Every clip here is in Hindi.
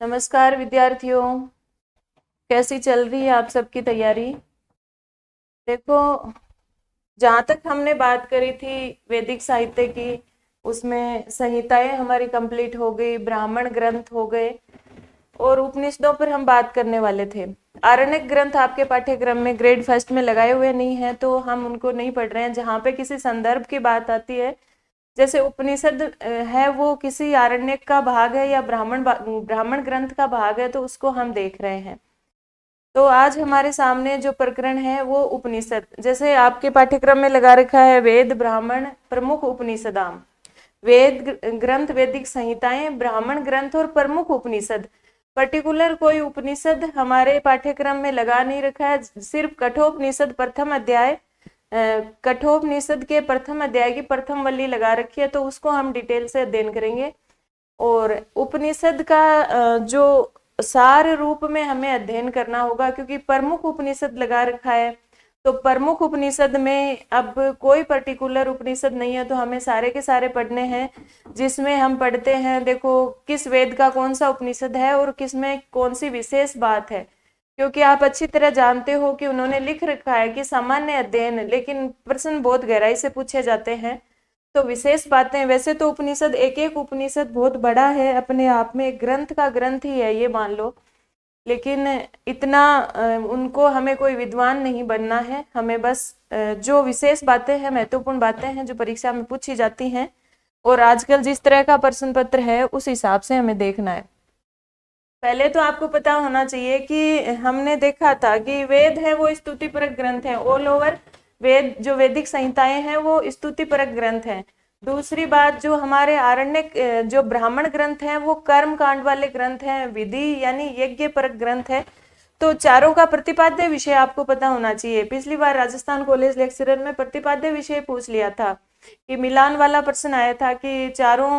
नमस्कार विद्यार्थियों, कैसी चल रही है आप सबकी तैयारी। देखो, जहाँ तक हमने बात करी थी वैदिक साहित्य की, उसमें संहिताएं हमारी कंप्लीट हो गई, ब्राह्मण ग्रंथ हो गए और उपनिषदों पर हम बात करने वाले थे। आरण्यक ग्रंथ आपके पाठ्यक्रम में ग्रेड फर्स्ट में लगाए हुए नहीं है तो हम उनको नहीं पढ़ रहे हैं। जहाँ पे किसी संदर्भ की बात आती है, जैसे उपनिषद है वो किसी आरण्यक का भाग है या ब्राह्मण ग्रंथ का भाग है, तो उसको हम देख रहे हैं। तो आज हमारे सामने जो प्रकरण है वो उपनिषद, जैसे आपके पाठ्यक्रम में लगा रखा है वेद ब्राह्मण प्रमुख उपनिषदाम। ग्रंथ वैदिक संहिताएं, ब्राह्मण ग्रंथ और प्रमुख उपनिषद। पर्टिकुलर कोई उपनिषद हमारे पाठ्यक्रम में लगा नहीं रखा है, सिर्फ कठोपनिषद प्रथम अध्याय, कठोपनिषद के प्रथम अध्याय की प्रथम वल्ली लगा रखी है, तो उसको हम डिटेल से अध्ययन करेंगे। और उपनिषद का जो सार रूप में हमें अध्ययन करना होगा, क्योंकि प्रमुख उपनिषद लगा रखा है। तो प्रमुख उपनिषद में अब कोई पर्टिकुलर उपनिषद नहीं है, तो हमें सारे के सारे पढ़ने हैं, जिसमें हम पढ़ते हैं देखो किस वेद का कौन सा उपनिषद है और किस में कौन सी विशेष बात है। क्योंकि आप अच्छी तरह जानते हो कि उन्होंने लिख रखा है कि सामान्य अध्ययन, लेकिन प्रश्न बहुत गहराई से पूछे जाते हैं। तो विशेष बातें, वैसे तो उपनिषद एक एक उपनिषद बहुत बड़ा है, अपने आप में एक ग्रंथ का ग्रंथ ही है ये मान लो, लेकिन इतना उनको हमें कोई विद्वान नहीं बनना है। हमें बस जो विशेष बातें हैं, महत्वपूर्ण बातें हैं जो परीक्षा में पूछी जाती हैं और आजकल जिस तरह का प्रश्न पत्र है उस हिसाब से हमें देखना है। पहले तो आपको पता होना चाहिए कि हमने देखा था कि वेद है वो स्तुतिपरक ग्रंथ है। ऑल ओवर वेद जो वैदिक संहिताएं हैं वो स्तुतिपरक ग्रंथ हैं। दूसरी बात, जो हमारे आरण्यक जो ब्राह्मण ग्रंथ हैं वो कर्म कांड वाले ग्रंथ हैं, विधि यानी यज्ञ परक ग्रंथ है। तो चारों का प्रतिपाद्य विषय आपको पता होना चाहिए। पिछली बार राजस्थान कॉलेज लेक्चरर में प्रतिपाद्य विषय पूछ लिया था कि मिलान वाला प्रश्न आया था कि चारों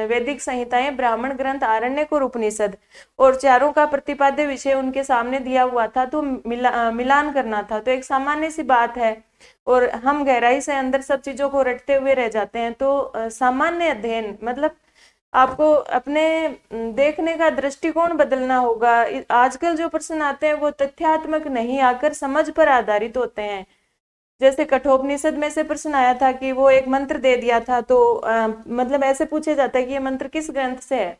वैदिक संहिताएं, ब्राह्मण ग्रंथ, आरण्यक और उपनिषद, और चारों का प्रतिपाद्य विषय उनके सामने दिया हुआ था, तो मिलान करना था। तो एक सामान्य सी बात है और हम गहराई से अंदर सब चीजों को रटते हुए रह जाते हैं। तो सामान्य अध्ययन मतलब आपको अपने देखने का दृष्टिकोण बदलना होगा। आजकल जो प्रश्न आते हैं वो तथ्यात्मक नहीं आकर समझ पर आधारित होते हैं। जैसे कठोपनिषद में से प्रश्न आया था कि वो एक मंत्र दे दिया था, तो मतलब ऐसे पूछे जाता है कि ये मंत्र किस ग्रंथ से है।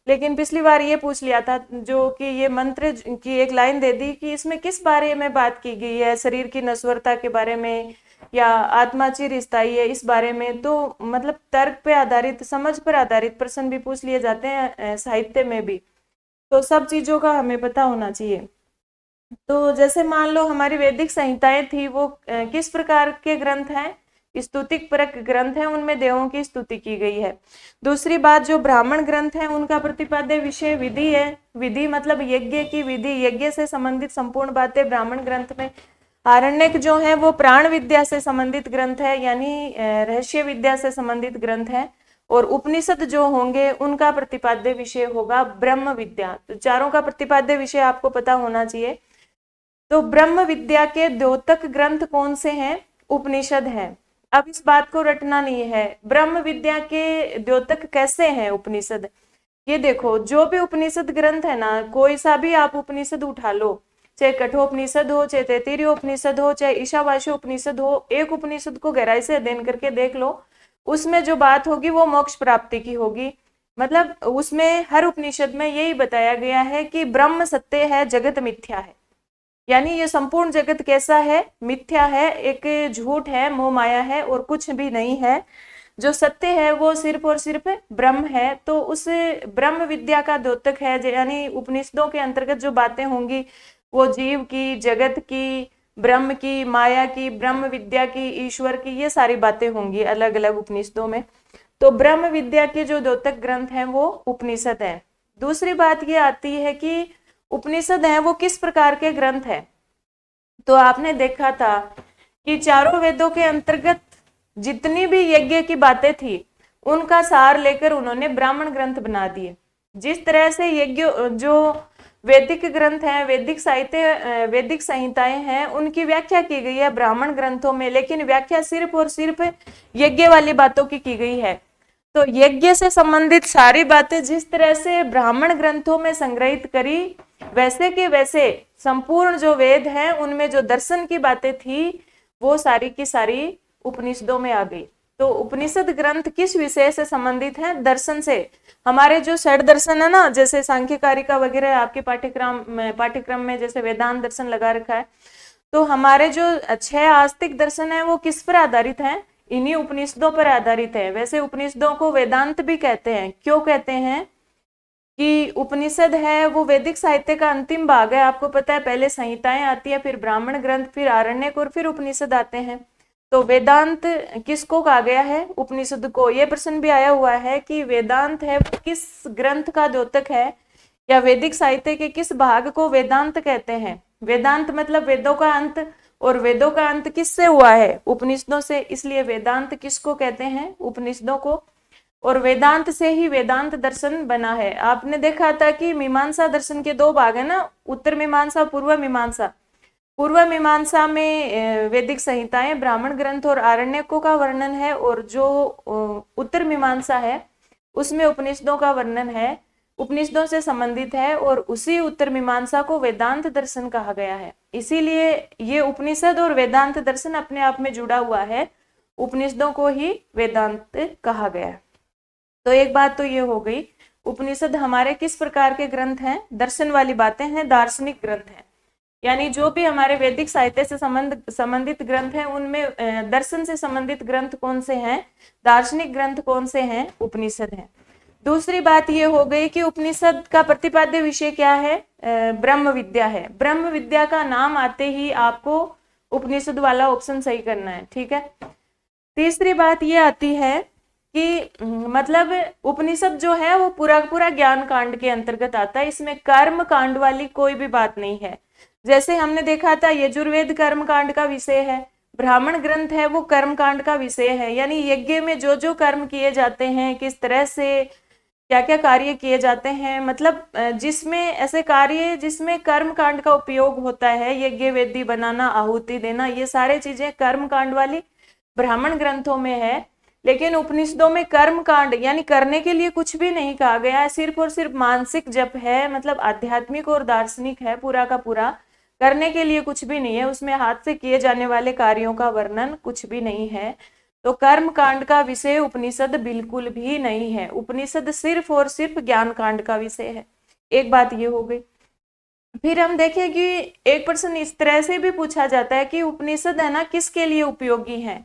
लेकिन पिछली बार ये पूछ लिया था जो कि ये मंत्र की एक लाइन दे दी कि इसमें किस बारे में बात की गई है, शरीर की नश्वरता के बारे में या आत्मा चिर स्थायी है इस बारे में। तो मतलब तर्क पे आधारित, समझ पर आधारित प्रश्न भी पूछ लिए जाते हैं साहित्य में भी। तो सब चीजों का हमें पता होना चाहिए। तो जैसे मान लो हमारी वैदिक संहिताएं थी, वो किस प्रकार के ग्रंथ हैं, स्तुतिक परक ग्रंथ हैं, उनमें देवों की स्तुति की गई है। दूसरी बात, जो ब्राह्मण ग्रंथ है उनका प्रतिपाद्य विषय विधि है। विधि मतलब यज्ञ की विधि, यज्ञ से संबंधित संपूर्ण बातें ब्राह्मण ग्रंथ में। आरण्यक जो है वो प्राण विद्या से संबंधित ग्रंथ है, यानी रहस्य विद्या से संबंधित ग्रंथ है। और उपनिषद जो होंगे उनका प्रतिपाद्य विषय होगा ब्रह्म विद्या। तो चारों का प्रतिपाद्य विषय आपको पता होना चाहिए। तो ब्रह्म विद्या के द्योतक ग्रंथ कौन से हैं? उपनिषद हैं। अब इस बात को रटना नहीं है, ब्रह्म विद्या के द्योतक कैसे हैं उपनिषद। ये देखो, जो भी उपनिषद ग्रंथ है ना, कोई सा भी आप उपनिषद उठा लो, चाहे कठोपनिषद हो, चाहे तैत्तिरीय उपनिषद हो, चाहे ईशावास्य उपनिषद हो, एक उपनिषद को गहराई से अध्ययन करके देख लो, उसमें जो बात होगी वो मोक्ष प्राप्ति की होगी। मतलब उसमें हर उपनिषद में यही बताया गया है कि ब्रह्म सत्य है, जगत मिथ्या है। यानी ये संपूर्ण जगत कैसा है? मिथ्या है, एक झूठ है, मोह माया है और कुछ भी नहीं है। जो सत्य है वो सिर्फ और सिर्फ ब्रह्म है। तो उस ब्रह्म विद्या का द्योतक है, यानी उपनिषदों के अंतर्गत जो बातें होंगी वो जीव की, जगत की, ब्रह्म की, माया की, ब्रह्म विद्या की, ईश्वर की, ये सारी बातें होंगी अलग अलग उपनिषदों में। तो ब्रह्म विद्या के जो द्योतक ग्रंथ हैं वो उपनिषद है। दूसरी बात ये आती है कि उपनिषद है वो किस प्रकार के ग्रंथ है। तो आपने देखा था कि चारों वेदों के अंतर्गत जितनी भी यज्ञ की बातें थी उनका सार लेकर उन्होंने ब्राह्मण ग्रंथ बना दिए। जिस तरह से यज्ञ जो वैदिक ग्रंथ हैं, वैदिक साहित्य, वैदिक संहिताएं हैं, उनकी व्याख्या की गई है ब्राह्मण ग्रंथों में, लेकिन व्याख्या सिर्फ और सिर्फ यज्ञ वाली बातों की गई है। तो यज्ञ से संबंधित सारी बातें जिस तरह से ब्राह्मण ग्रंथों में संग्रहित करी, वैसे के वैसे संपूर्ण जो वेद हैं उनमें जो दर्शन की बातें थी वो सारी की सारी उपनिषदों में आ गई। तो उपनिषद ग्रंथ किस विषय से संबंधित हैं? दर्शन से। हमारे जो षड दर्शन है ना, जैसे सांख्य कारिका वगैरह आपके पाठ्यक्रम में जैसे वेदांत दर्शन लगा रखा है, तो हमारे जो 6 आस्तिक दर्शन है वो किस पर आधारित हैं? इन्हीं उपनिषदों पर आधारित है। वैसे उपनिषदों को वेदांत भी कहते हैं। क्यों कहते हैं? कि उपनिषद है वो वैदिक साहित्य का अंतिम भाग है। आपको पता है पहले संहिताएं आती है, फिर ब्राह्मण ग्रंथ, फिर आरण्यक और फिर उपनिषद आते हैं। तो वेदांत किसको कहा गया है? उपनिषद को। यह प्रश्न भी आया हुआ है कि वेदांत है किस ग्रंथ का द्योतक है, या वैदिक साहित्य के किस भाग को वेदांत कहते हैं? वेदांत मतलब वेदों का अंत, और वेदों का अंत किससे हुआ है? उपनिषदों से। इसलिए वेदांत किसको कहते हैं? उपनिषदों को। और वेदांत से ही वेदांत दर्शन बना है। आपने देखा था कि मीमांसा दर्शन के 2 भाग है ना, उत्तर मीमांसा, पूर्व मीमांसा। पूर्व मीमांसा में वैदिक संहिताएं, ब्राह्मण ग्रंथ और आरण्यकों का वर्णन है, और जो उत्तर मीमांसा है उसमें उपनिषदों का वर्णन है, उपनिषदों से संबंधित है, और उसी उत्तर मीमांसा को वेदांत दर्शन कहा गया है। इसीलिए ये उपनिषद और वेदांत दर्शन अपने आप में जुड़ा हुआ है, उपनिषदों को ही वेदांत कहा गया है। तो एक बात तो ये हो गई, उपनिषद हमारे किस प्रकार के ग्रंथ हैं? दर्शन वाली बातें हैं, दार्शनिक ग्रंथ हैं। यानी जो भी हमारे वैदिक साहित्य से संबंधित ग्रंथ हैं उनमें दर्शन से संबंधित ग्रंथ कौन से हैं? दार्शनिक ग्रंथ कौन से हैं? उपनिषद हैं। दूसरी बात ये हो गई कि उपनिषद का प्रतिपाद्य विषय क्या है? ब्रह्म विद्या है। ब्रह्म विद्या का नाम आते ही आपको उपनिषद वाला ऑप्शन सही करना है, ठीक है। तीसरी बात ये आती है कि मतलब उपनिषद जो है वो पूरा पूरा ज्ञान कांड के अंतर्गत आता है, इसमें कर्म कांड वाली कोई भी बात नहीं है। जैसे हमने देखा था यजुर्वेद कर्म कांड का विषय है, ब्राह्मण ग्रंथ है वो कर्म कांड का विषय है। यानी यज्ञ में जो जो कर्म किए जाते हैं, किस तरह से क्या क्या कार्य किए जाते हैं, मतलब जिसमें ऐसे कार्य जिसमें कर्म कांड का उपयोग होता है, यज्ञ वेदी बनाना, आहुति देना, ये सारे चीजें कर्म कांड वाली ब्राह्मण ग्रंथों में है। लेकिन उपनिषदों में कर्म कांड यानी करने के लिए कुछ भी नहीं कहा गया है, सिर्फ और सिर्फ मानसिक जप है, मतलब आध्यात्मिक और दार्शनिक है पूरा का पूरा, करने के लिए कुछ भी नहीं है। उसमें हाथ से किए जाने वाले कार्यों का वर्णन कुछ भी नहीं है। तो कर्म कांड का विषय उपनिषद बिल्कुल भी नहीं है। उपनिषद सिर्फ और सिर्फ ज्ञान कांड का विषय है। एक बात ये हो गई। फिर हम देखें कि एक प्रश्न इस तरह से भी पूछा जाता है कि उपनिषद है ना किसके लिए उपयोगी है?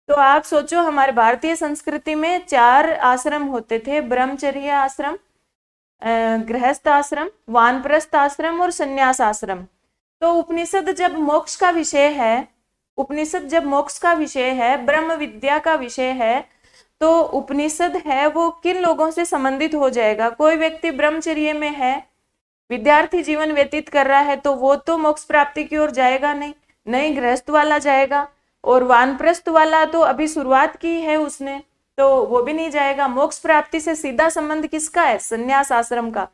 तो आप सोचो, हमारे भारतीय संस्कृति में 4 आश्रम होते थे, ब्रह्मचर्य आश्रम, गृहस्थ आश्रम, वानप्रस्थ आश्रम और संन्यास आश्रम। तो उपनिषद जब मोक्ष का विषय है, उपनिषद जब मोक्ष का विषय है, ब्रह्म विद्या का विषय है, तो उपनिषद है वो किन लोगों से संबंधित हो जाएगा? कोई व्यक्ति ब्रह्मचर्य में है, विद्यार्थी जीवन व्यतीत कर रहा है, तो वो तो मोक्ष प्राप्ति की ओर जाएगा नहीं, गृहस्थ वाला जाएगा। और वानप्रस्थ वाला तो अभी शुरुआत की है उसने, तो वो भी नहीं जाएगा। मोक्ष प्राप्ति से सीधा संबंध किसका है? संन्यास आश्रम का।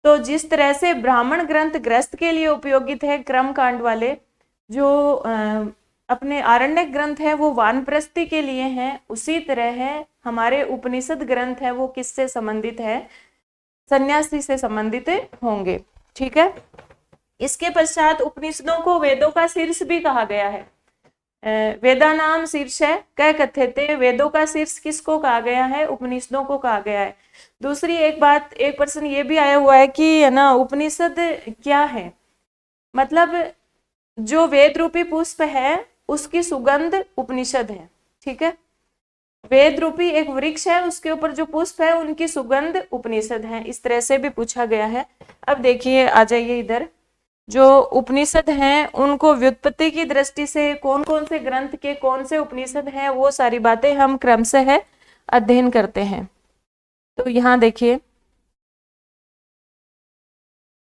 तो जिस तरह से ब्राह्मण ग्रंथ गृहस्थ के लिए उपयोगित है क्रम कांड वाले, जो अपने आरण्यक ग्रंथ है वो वानप्रस्थी के लिए हैं, उसी तरह है हमारे उपनिषद ग्रंथ है वो किससे संबंधित है? सन्यासी से संबंधित होंगे, ठीक है। इसके पश्चात उपनिषदों को वेदों का शीर्ष भी कहा गया है। वेदा नाम शीर्ष है कह कथ्यते। वेदों का शीर्ष किसको कहा गया है? उपनिषदों को कहा गया है। दूसरी एक बात, एक प्रश्न ये भी आया हुआ है कि है ना उपनिषद क्या है? मतलब जो वेद रूपी पुष्प है उसकी सुगंध उपनिषद है, ठीक है। वेद रूपी एक वृक्ष है, उसके ऊपर जो पुष्प है उनकी सुगंध उपनिषद है। इस तरह से भी पूछा गया है। अब देखिए, आ जाइए इधर। जो उपनिषद हैं उनको व्युत्पत्ति की दृष्टि से कौन कौन से ग्रंथ के कौन से उपनिषद हैं, वो सारी बातें हम क्रम से है अध्ययन करते हैं। तो यहाँ देखिए,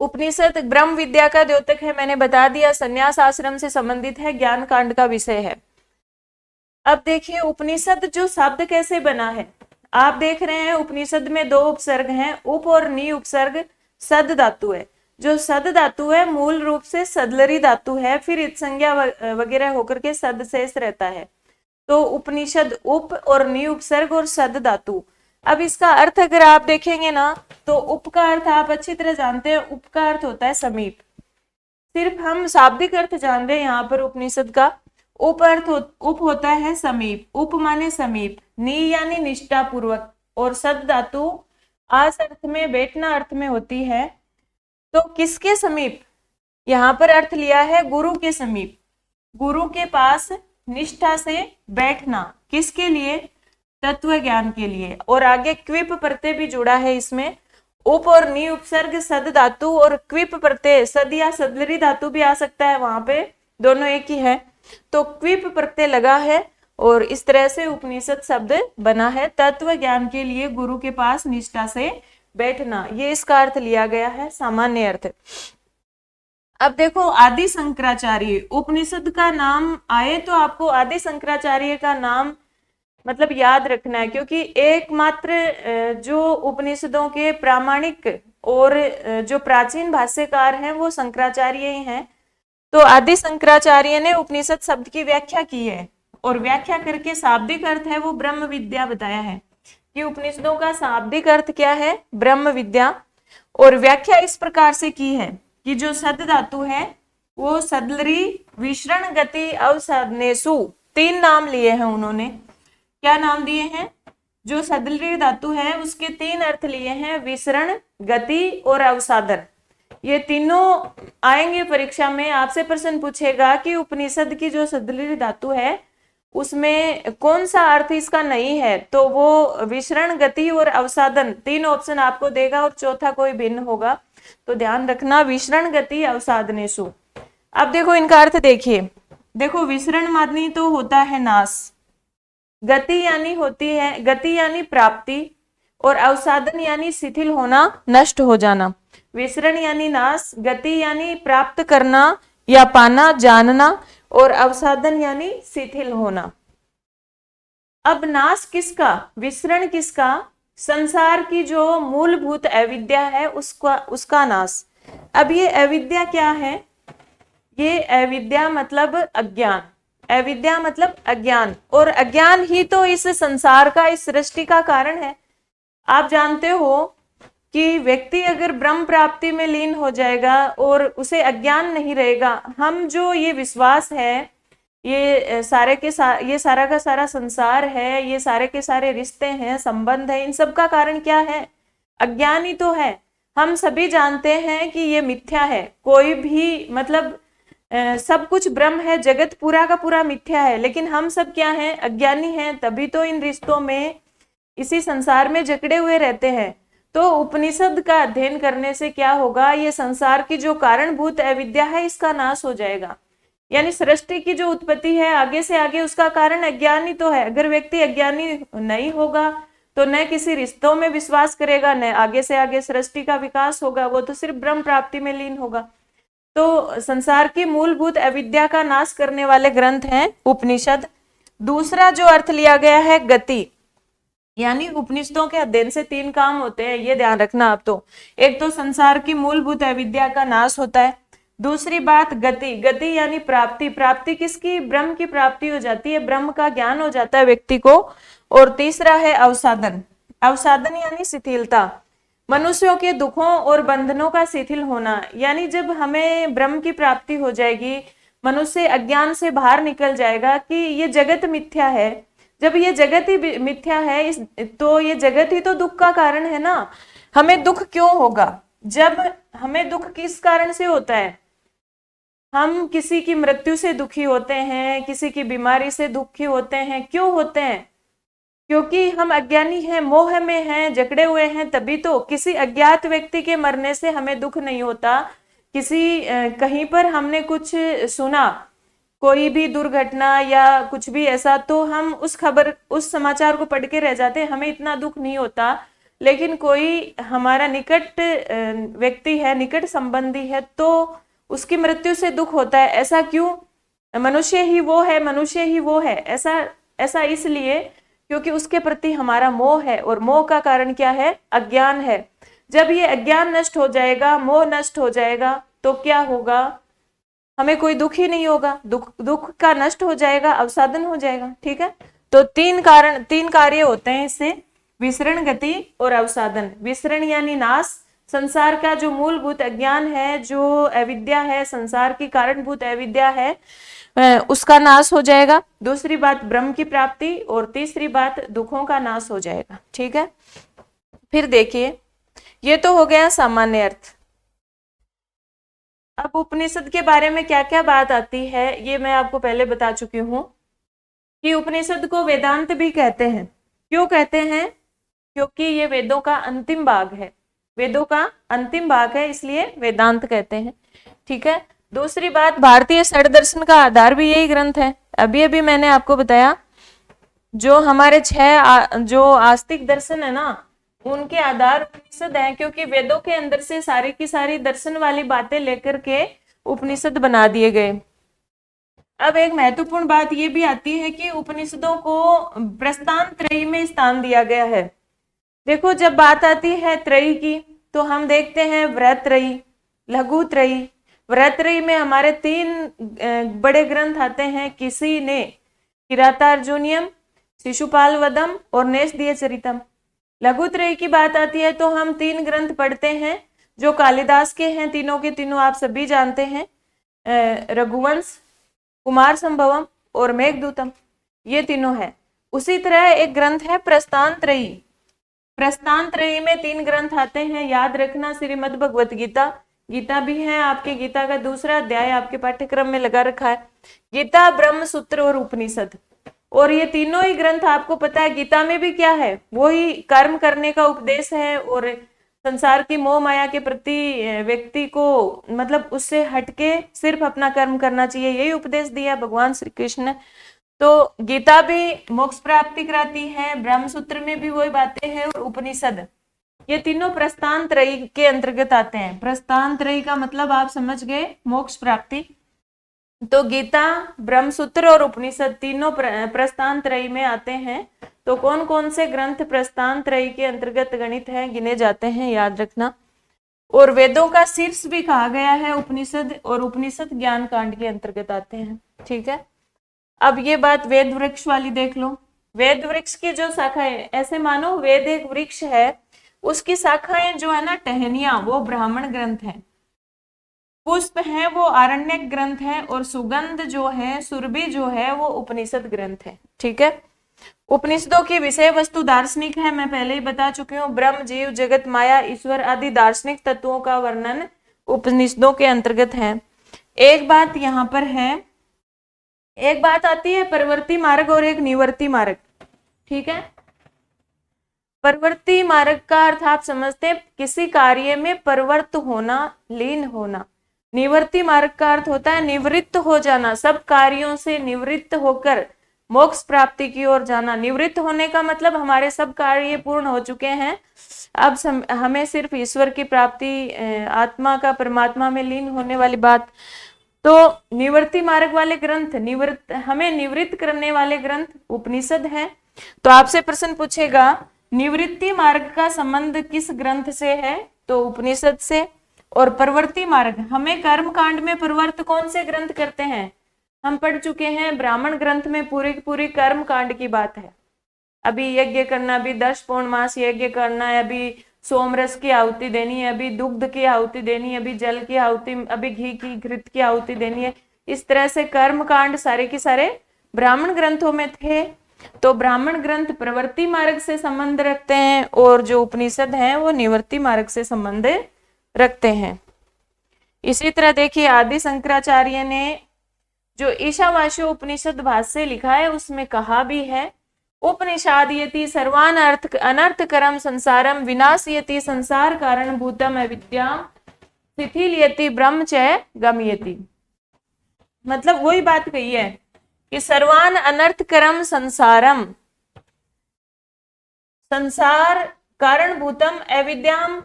उपनिषद ब्रह्म विद्या का द्योतक है, मैंने बता दिया। संन्यास आश्रम से संबंधित है, ज्ञान कांड का विषय है। अब देखिए उपनिषद जो शब्द कैसे बना है। आप देख रहे हैं उपनिषद में 2 उपसर्ग हैं, उप और नी उपसर्ग सद धातु है। जो सद धातु है मूल रूप से सदलरी धातु है, फिर इत्संज्ञा वगैरह होकर के सद शेष रहता है। तो उपनिषद उप और नी उपसर्ग और सद धातु, अब इसका अर्थ अगर आप देखेंगे ना, तो उप का अर्थ आप अच्छी तरह जानते हैं, उप का अर्थ होता है समीप। सिर्फ हम शाब्दिक अर्थ जान रहे हैं यहाँ पर उपनिषद का। उप होता है समीप, उप माने समीप, नी यानी निष्ठा पूर्वक, और सद धातु आस अर्थ में, बैठना अर्थ में होती है। तो किसके समीप, यहाँ पर अर्थ लिया है गुरु के समीप, गुरु के पास निष्ठा से बैठना, किसके लिए, तत्व ज्ञान के लिए। और आगे क्विप प्रत्यय भी जुड़ा है इसमें, उप और नी उपसर्ग सद धातु, और क्विप प्रत्यय सद या सदलरी धातु भी आ सकता है वहां पे, दोनों एक ही है। तो क्विप प्रत्यय लगा है और इस तरह से उपनिषद शब्द बना है, तत्व ज्ञान के लिए गुरु के पास निष्ठा से बैठना, ये इसका अर्थ लिया गया है, सामान्य अर्थ। अब देखो आदि शंकराचार्य, उपनिषद का नाम आए तो आपको आदि शंकराचार्य का नाम मतलब याद रखना है, क्योंकि एकमात्र जो उपनिषदों के प्रामाणिक और जो प्राचीन भाष्यकार हैं वो शंकराचार्य ही हैं। तो आदि शंकराचार्य ने उपनिषद शब्द की व्याख्या की है, और व्याख्या करके शाब्दिक अर्थ है वो ब्रह्म विद्या बताया है कि उपनिषदों का शाब्दिक अर्थ क्या है, ब्रह्म विद्या। और व्याख्या इस प्रकार से की है कि जो सद धातु है वो सदलरी विसरण गति अवसाधनेसु, 3 नाम लिए हैं उन्होंने। क्या नाम दिए हैं, जो सदलरी धातु है उसके 3 अर्थ लिए हैं, विसरण, गति और अवसाधन। ये तीनों आएंगे परीक्षा में, आपसे प्रश्न पूछेगा कि उपनिषद की जो सदलरी धातु है उसमें कौन सा अर्थ इसका नहीं है, तो वो विसरण, गति और अवसाधन 3 ऑप्शन आपको देगा और चौथा कोई भिन्न होगा, तो ध्यान रखना, विसरण गति अवसाधनेसु। अब देखो इनका अर्थ देखिए, देखो विसरण मानी तो होता है नाश, गति यानी होती है, गति यानी प्राप्ति, और अवसाधन यानी शिथिल होना, नष्ट हो जाना। विसरण यानी नाश, गति यानी प्राप्त करना या पाना, जानना, और अवसाधन यानी शिथिल होना। अब नाश किसका, विसरण किसका, संसार की जो मूलभूत अविद्या है उसका नाश। अब ये अविद्या क्या है, ये अविद्या मतलब अज्ञान, अविद्या मतलब अज्ञान, और अज्ञान ही तो इस संसार का, इस सृष्टि का कारण है। आप जानते हो कि व्यक्ति अगर ब्रह्म प्राप्ति में लीन हो जाएगा और उसे अज्ञान नहीं रहेगा, हम जो ये विश्वास है, ये सारे के ये सारा का सारा संसार है, ये सारे के सारे रिश्ते हैं, संबंध है, इन सब का कारण क्या है, अज्ञान ही तो है। हम सभी जानते हैं कि ये मिथ्या है, कोई भी मतलब सब कुछ ब्रह्म है, जगत पूरा का पूरा मिथ्या है, लेकिन हम सब क्या हैं, अज्ञानी हैं, तभी तो इन रिश्तों में, इसी संसार में जकड़े हुए रहते हैं। तो उपनिषद का अध्ययन करने से क्या होगा, ये संसार की जो कारणभूत अविद्या है इसका नाश हो जाएगा। यानी सृष्टि की जो उत्पत्ति है आगे से आगे उसका कारण अज्ञान ही तो है। अगर व्यक्ति अज्ञानी नहीं होगा तो न किसी रिश्तों में विश्वास करेगा, न आगे से आगे सृष्टि का विकास होगा, वो तो सिर्फ ब्रह्म प्राप्ति में लीन होगा। तो संसार की मूलभूत अविद्या का नाश करने वाले ग्रंथ हैं उपनिषद। दूसरा जो अर्थ लिया गया है गति, यानी उपनिषदों के अध्ययन से 3 काम होते हैं, ये ध्यान रखना आप। तो एक तो संसार की मूलभूत अविद्या का नाश होता है, दूसरी बात गति, गति यानी प्राप्ति, प्राप्ति किसकी, ब्रह्म की प्राप्ति हो जाती है, ब्रह्म का ज्ञान हो जाता है व्यक्ति को, और तीसरा है अवसाधन, अवसाधन यानी शिथिलता, मनुष्यों के दुखों और बंधनों का शिथिल होना। यानी जब हमें ब्रह्म की प्राप्ति हो जाएगी, मनुष्य अज्ञान से बाहर निकल जाएगा कि ये जगत मिथ्या है। जब ये जगत ही मिथ्या है तो ये जगत ही तो दुख का कारण है ना। हमें दुख क्यों होगा, जब हमें दुख किस कारण से होता है, हम किसी की मृत्यु से दुखी होते हैं, किसी की बीमारी से दुखी होते हैं, क्यों होते हैं, क्योंकि हम अज्ञानी हैं, मोह में हैं, जकड़े हुए हैं। तभी तो किसी अज्ञात व्यक्ति के मरने से हमें दुख नहीं होता, किसी कहीं पर हमने कुछ सुना, कोई भी दुर्घटना या कुछ भी ऐसा, तो हम उस खबर, उस समाचार को पढ़ के रह जाते हैं, हमें इतना दुख नहीं होता। लेकिन कोई हमारा निकट व्यक्ति है, निकट संबंधी है, तो उसकी मृत्यु से दुख होता है। ऐसा क्यों, मनुष्य ही वो है, मनुष्य ही वो है, ऐसा इसलिए क्योंकि उसके प्रति हमारा मोह है, और मोह का कारण क्या है, अज्ञान है। जब ये अज्ञान नष्ट हो जाएगा, मोह नष्ट हो जाएगा, तो क्या होगा, हमें कोई दुख ही नहीं होगा, दुख का नष्ट हो जाएगा, अवसाधन हो जाएगा। ठीक है, तो 3 कार्य होते हैं इससे, विसरण गति और अवसादन। विसरण यानी नाश, संसार का जो मूलभूत अज्ञान है, जो अविद्या है, संसार की कारणभूत अविद्या है, उसका नाश हो जाएगा। दूसरी बात ब्रह्म की प्राप्ति, और तीसरी बात दुखों का नाश हो जाएगा। ठीक है, फिर देखिए, ये तो हो गया सामान्य अर्थ। अब उपनिषद के बारे में क्या क्या बात आती है, ये मैं आपको पहले बता चुकी हूं कि उपनिषद को वेदांत भी कहते हैं। क्यों कहते हैं? क्योंकि ये वेदों का अंतिम भाग है, वेदों का अंतिम भाग है, इसलिए वेदांत कहते हैं। ठीक है, दूसरी बात, भारतीय षड दर्शन का आधार भी यही ग्रंथ है। अभी अभी मैंने आपको बताया, जो हमारे जो आस्तिक दर्शन है ना, उनके आधार उपनिषद है, क्योंकि वेदों के अंदर से सारी की सारी दर्शन वाली बातें लेकर के उपनिषद बना दिए गए। अब एक महत्वपूर्ण बात यह भी आती है कि उपनिषदों को प्रस्थान त्रयी में स्थान दिया गया है। देखो, जब बात आती है त्रयी की, तो हम देखते हैं वृहत त्रयी, लघु त्रयी। वृहत त्रयी में हमारे 3 बड़े ग्रंथ आते हैं, किसी ने किरातार्जुनियम, शिशुपाल वदम और नेषदीय चरितम। लघु त्रयी की बात आती है तो हम 3 ग्रंथ पढ़ते हैं जो कालिदास के हैं, तीनों के तीनों आप सभी जानते हैं, रघुवंश, कुमार संभवम और मेघदूतम, ये तीनों है। उसी तरह एक ग्रंथ है प्रस्थान त्रयी। प्रस्थान त्रयी में 3 ग्रंथ आते हैं, याद रखना, श्रीमद् भगवत गीता, गीता भी है आपके, गीता का दूसरा अध्याय आपके पाठ्यक्रम में लगा रखा है, गीता, ब्रह्म सूत्र और उपनिषद। और ये तीनों ही ग्रंथ आपको पता है, गीता में भी क्या है, वो ही कर्म करने का उपदेश है, और संसार की मोह माया के प्रति व्यक्ति को मतलब उससे हटके सिर्फ अपना कर्म करना चाहिए, यही उपदेश दिया भगवान श्री कृष्ण ने। तो गीता भी मोक्ष प्राप्ति कराती है, ब्रह्म सूत्र में भी वही बातें हैं, और उपनिषद, ये तीनों प्रस्थान त्रयी के अंतर्गत आते हैं। प्रस्थान त्रयी का मतलब आप समझ गए, मोक्ष प्राप्ति। तो गीता, ब्रह्म सूत्र और उपनिषद तीनों प्रस्थान त्रयी में आते हैं। तो कौन कौन से ग्रंथ प्रस्थान त्रयी के अंतर्गत गणित हैं, गिने जाते हैं, याद रखना। और वेदों का शीर्ष भी कहा गया है उपनिषद, और उपनिषद ज्ञान कांड के अंतर्गत आते हैं। ठीक है, अब ये बात वेद वृक्ष वाली देख लो। वेद वृक्ष की जो शाखाएं, ऐसे मानो वेद एक वृक्ष है, उसकी शाखाएं जो है ना, टहनियां, वो ब्राह्मण ग्रंथ है, पुष्प है वो आरण्यक ग्रंथ है, और सुगंध जो है, सुरभि जो है, वो उपनिषद ग्रंथ है। ठीक है, उपनिषदों की विषय वस्तु दार्शनिक है, मैं पहले ही बता चुकी हूँ। ब्रह्म, जीव, जगत, माया, ईश्वर आदि दार्शनिक तत्वों का वर्णन उपनिषदों के अंतर्गत है। एक बात यहाँ पर है, एक बात आती है परवर्ती मार्ग और एक निवर्ती मार्ग। ठीक है, परवर्ती मार्ग का अर्थ आप समझते हैं किसी कार्य में परवर्त होना, लीन होना। निवर्ती मार्ग का अर्थ होता है निवृत्त हो जाना, सब कार्यों से निवृत्त होकर मोक्ष प्राप्ति की ओर जाना। निवृत्त होने का मतलब हमारे सब कार्य पूर्ण हो चुके हैं, अब हमें सिर्फ ईश्वर की प्राप्ति, आत्मा का परमात्मा में लीन होने वाली बात। तो निवृत्ति मार्ग वाले ग्रंथ, हमें निवृत्त करने वाले ग्रंथ उपनिषद है। तो आपसे प्रश्न पूछेगा, निवृत्ति मार्ग का संबंध किस ग्रंथ से है? तो उपनिषद से। और प्रवृत्ति मार्ग, हमें कर्म कांड में प्रवृत्त कौन से ग्रंथ करते हैं? हम पढ़ चुके हैं, ब्राह्मण ग्रंथ में पूरी पूरी कर्म कांड की बात है। अभी यज्ञ करना, अभी 10 पौर्णमास यज्ञ करना है, अभी सोमरस की आहुति देनी है, अभी दुग्ध की आहुति देनी है, अभी जल की आहुति, अभी घी की, घृत की आहुति देनी है। इस तरह से कर्म कांड सारे के सारे ब्राह्मण ग्रंथों में थे। तो ब्राह्मण ग्रंथ प्रवृत्ति मार्ग से संबंध रखते हैं, और जो उपनिषद हैं वो निवृत्ति मार्ग से संबंध रखते हैं। इसी तरह देखिए, आदि शंकराचार्य ने जो ईशावास्य उपनिषद भाष्य लिखा है, उसमें कहा भी है, उपनिषादयति सर्वान अनर्थकरम संसारम विनाशयति संसार कारणभूतम अविद्याम शिथिलयति ब्रह्म च गमयति। मतलब वही बात कही है कि सर्वान अनर्थकरम संसारम, संसार कारणभूतम अविद्याम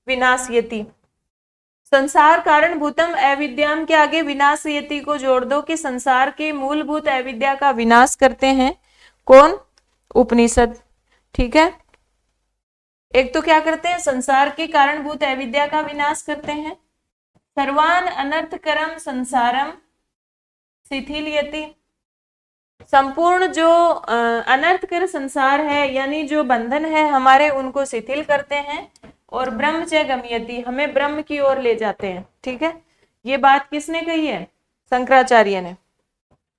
विनाशयति। संसार कारणभूतम अविद्याम के आगे विनाशयति को जोड़ दो कि संसार के मूलभूत अविद्या का विनाश करते हैं कौन? उपनिषद। ठीक है, एक तो क्या करते हैं, संसार के कारणभूत अविद्या का विनाश करते हैं। सर्वान अनर्थकरम संसारम शिथिलयति, संपूर्ण जो अनर्थकर संसार है, यानी जो बंधन है हमारे, उनको शिथिल करते हैं, और ब्रह्म च गमयति, हमें ब्रह्म की ओर ले जाते हैं। ठीक है, ये बात किसने कही है? शंकराचार्य ने।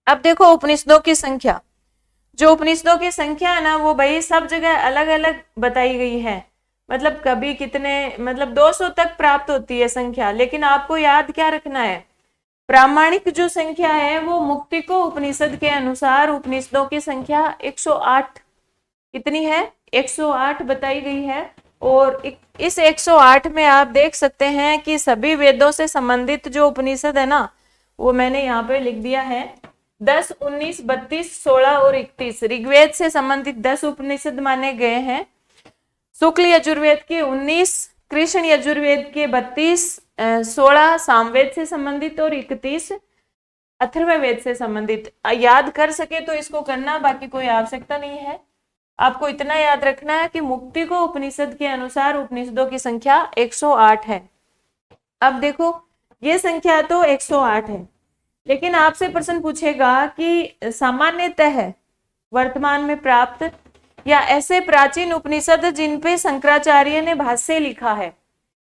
अब देखो उपनिषदों की संख्या, जो उपनिषदों की संख्या है ना, वो भाई सब जगह अलग अलग बताई गई है। मतलब कभी कितने, मतलब 200 तक प्राप्त होती है संख्या, लेकिन आपको याद क्या रखना है? प्रामाणिक जो संख्या है वो मुक्ति को उपनिषद के अनुसार उपनिषदों की संख्या 108, कितनी है? 108 बताई गई है। और इस 108 में आप देख सकते हैं कि सभी वेदों से संबंधित जो उपनिषद है ना, वो मैंने यहाँ पे लिख दिया है। 10, 19, 32, 16 और 31 ऋग्वेद से संबंधित 10 उपनिषद माने गए हैं। शुक्ल यजुर्वेद के 19, कृष्ण यजुर्वेद के 32, 16 सामवेद से संबंधित और 31 अथर्ववेद से संबंधित। याद कर सके तो इसको करना, बाकी कोई आवश्यकता नहीं है। आपको इतना याद रखना है कि मुक्ति को उपनिषद के अनुसार उपनिषदों की संख्या 108 है। अब देखो, ये संख्या तो 108 है, लेकिन आपसे प्रश्न पूछेगा कि सामान्यतः वर्तमान में प्राप्त या ऐसे प्राचीन उपनिषद जिन पे शंकराचार्य ने भाष्य लिखा है,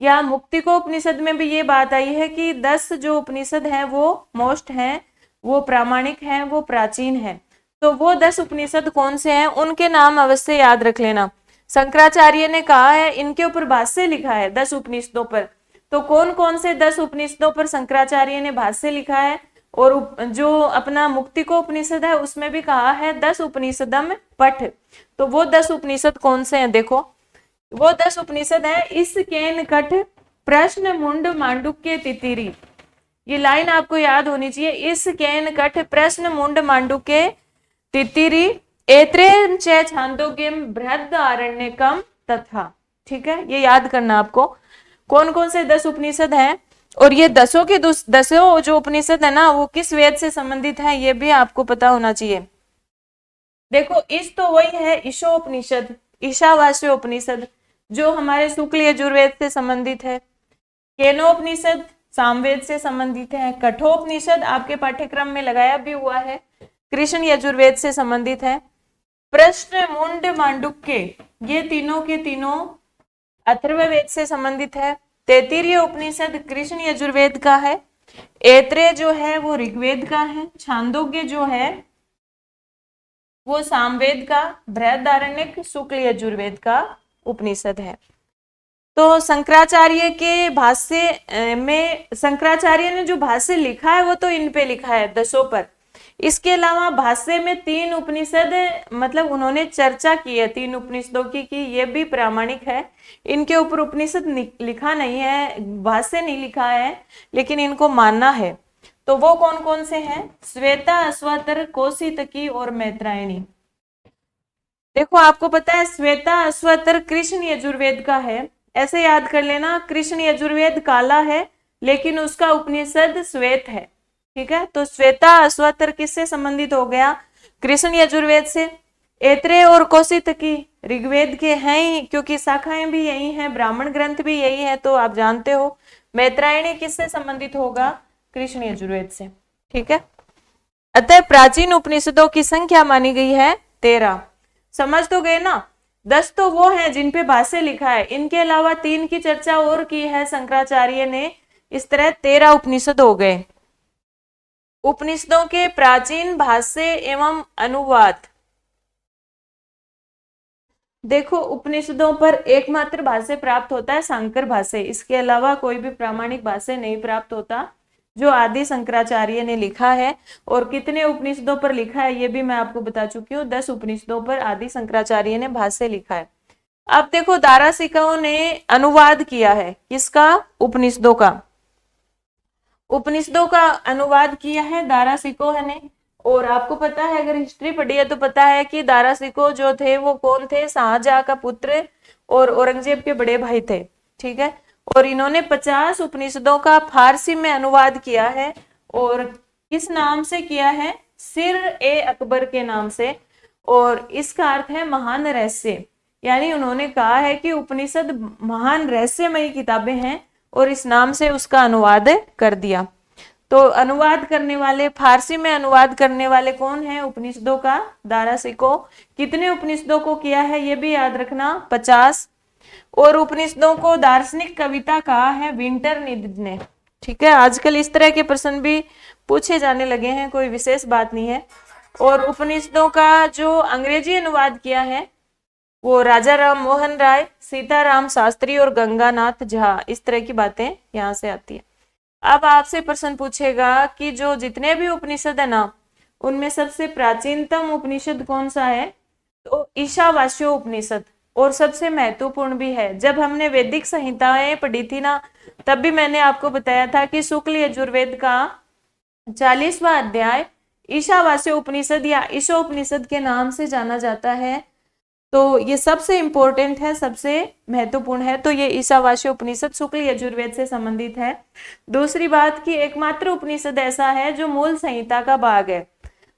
या मुक्ति को उपनिषद में भी ये बात आई है कि 10 जो उपनिषद हैं वो मोस्ट हैं, वो प्रामाणिक हैं, वो प्राचीन हैं। तो वो 10 उपनिषद कौन से हैं, उनके नाम अवश्य याद रख लेना। शंकराचार्य ने कहा है इनके ऊपर भाष्य लिखा है 10 उपनिषदों पर। तो कौन कौन से 10 उपनिषदों पर शंकराचार्य ने भाष्य लिखा है? और जो अपना मुक्ति को उपनिषद है उसमें भी कहा है 10 उपनिषदम पठ। तो वो 10 उपनिषद कौन से हैं? देखो, वो 10 उपनिषद है इस केन कठ प्रश्न मुंड मांडुक्य तितिरी। ये लाइन आपको याद होनी चाहिए, इस केन कठ प्रश्न मुंड मांडुक्य तितिरी एत्रेन च छांदोग्यम बृहद आरण्यकम तथा। ठीक है, ये याद करना आपको कौन कौन से 10 उपनिषद हैं, और ये दसों जो उपनिषद है ना वो किस वेद से संबंधित है, ये भी आपको पता होना चाहिए। देखो, इस तो वही है ईशोपनिषद, ईशावास्य उपनिषद, जो हमारे शुक्ल यजुर्वेद से संबंधित है। केनोपनिषद सामवेद से संबंधित है। कठोपनिषद आपके पाठ्यक्रम में लगाया भी हुआ है, कृष्ण यजुर्वेद से संबंधित है। प्रश्न मुंड मांडुक्य, ये तीनों के तीनों अथर्ववेद से संबंधित है। तैत्तिरीय उपनिषद कृष्ण यजुर्वेद का है। ऐत्रेय जो है वो ऋग्वेद का है। छांदोग्य जो है वो सामवेद का, बृहदारण्यक शुक्ल यजुर्वेद का उपनिषद है। तो शंकराचार्य के भाष्य में, शंकराचार्य ने जो भाष्य लिखा है वो तो इन पे लिखा है 10 पर। इसके अलावा भाष्य में 3 उपनिषद, मतलब उन्होंने चर्चा की है 3 उपनिषदों की कि ये भी प्रामाणिक है। इनके ऊपर उपनिषद लिखा नहीं है, भाष्य नहीं लिखा है, लेकिन इनको मानना है। तो वो कौन कौन से हैं? श्वेता, अश्वतर, कौशितकी और मैत्रायणी। देखो, आपको पता है श्वेता अश्वतर कृष्ण यजुर्वेद का है, ऐसे याद कर लेना। कृष्ण यजुर्वेद काला है लेकिन उसका उपनिषद श्वेत है। ठीक है, तो श्वेता अश्वतर किससे संबंधित हो गया? कृष्ण यजुर्वेद से। ऐत्रेय और कौशितकी ऋग्वेद के हैं ही, क्योंकि शाखाएं भी यही हैं, ब्राह्मण ग्रंथ भी यही है, तो आप जानते हो। मैत्रायणी किससे संबंधित होगा? कृष्ण यजुर्वेद से। ठीक है, अतः प्राचीन उपनिषदों की संख्या मानी गई है 13। समझ तो गए ना? 10 तो वो हैं जिन पे भाष्य लिखा है, इनके अलावा 3 की चर्चा और की है शंकराचार्य ने। इस तरह 13 उपनिषद हो गए। उपनिषदों के प्राचीन भाष्य एवं अनुवाद। देखो, उपनिषदों पर एकमात्र भाष्य प्राप्त होता है शांकर भाष्य, इसके अलावा कोई भी प्रामाणिक भाष्य नहीं प्राप्त होता जो आदि शंकराचार्य ने लिखा है। और कितने उपनिषदों पर लिखा है ये भी मैं आपको बता चुकी हूँ, 10 उपनिषदों पर आदि शंकराचार्य ने भाष्य लिखा है। अब देखो, दारासिकों ने अनुवाद किया है किसका? उपनिषदों का। उपनिषदों का अनुवाद किया है दारासिकों ने। और आपको पता है, अगर हिस्ट्री पढ़ी है तो पता है कि दारासिकों जो थे वो कौन थे? शाहजहां का पुत्र और औरंगजेब के बड़े भाई थे। ठीक है, और इन्होंने 50 उपनिषदों का फारसी में अनुवाद किया है। और किस नाम से किया है? सिर ए अकबर के नाम से। और इसका अर्थ है महान रहस्य, यानी उन्होंने कहा है कि उपनिषद महान रहस्यमयी किताबें हैं, और इस नाम से उसका अनुवाद कर दिया। तो अनुवाद करने वाले, फारसी में अनुवाद करने वाले कौन है? उपनिषदों का दारासिको। कितने उपनिषदों को किया है ये भी याद रखना, 50। और उपनिषदों को दार्शनिक कविता कहा है विंटरनिड ने। ठीक है, आजकल इस तरह के प्रश्न भी पूछे जाने लगे हैं, कोई विशेष बात नहीं है। और उपनिषदों का जो अंग्रेजी अनुवाद किया है वो राजा राम मोहन राय, सीताराम शास्त्री और गंगानाथ झा। इस तरह की बातें यहाँ से आती है। अब आपसे प्रश्न पूछेगा कि जो जितने भी उपनिषद है ना, उनमें सबसे प्राचीनतम उपनिषद कौन सा है? तो ईशावास्यो उपनिषद, और सबसे महत्वपूर्ण भी है। जब हमने वैदिक संहिताएं पढ़ी थी ना, तब भी मैंने आपको बताया था कि शुक्ल यजुर्वेद का 40वां अध्याय ईशावास्य उपनिषद या ईशोपनिषद के नाम से जाना जाता है। तो ये सबसे इंपॉर्टेंट है, सबसे महत्वपूर्ण है। तो ये ईशावास्य उपनिषद शुक्ल यजुर्वेद से संबंधित है। दूसरी बात कि एकमात्र उपनिषद ऐसा है जो मूल संहिता का भाग है।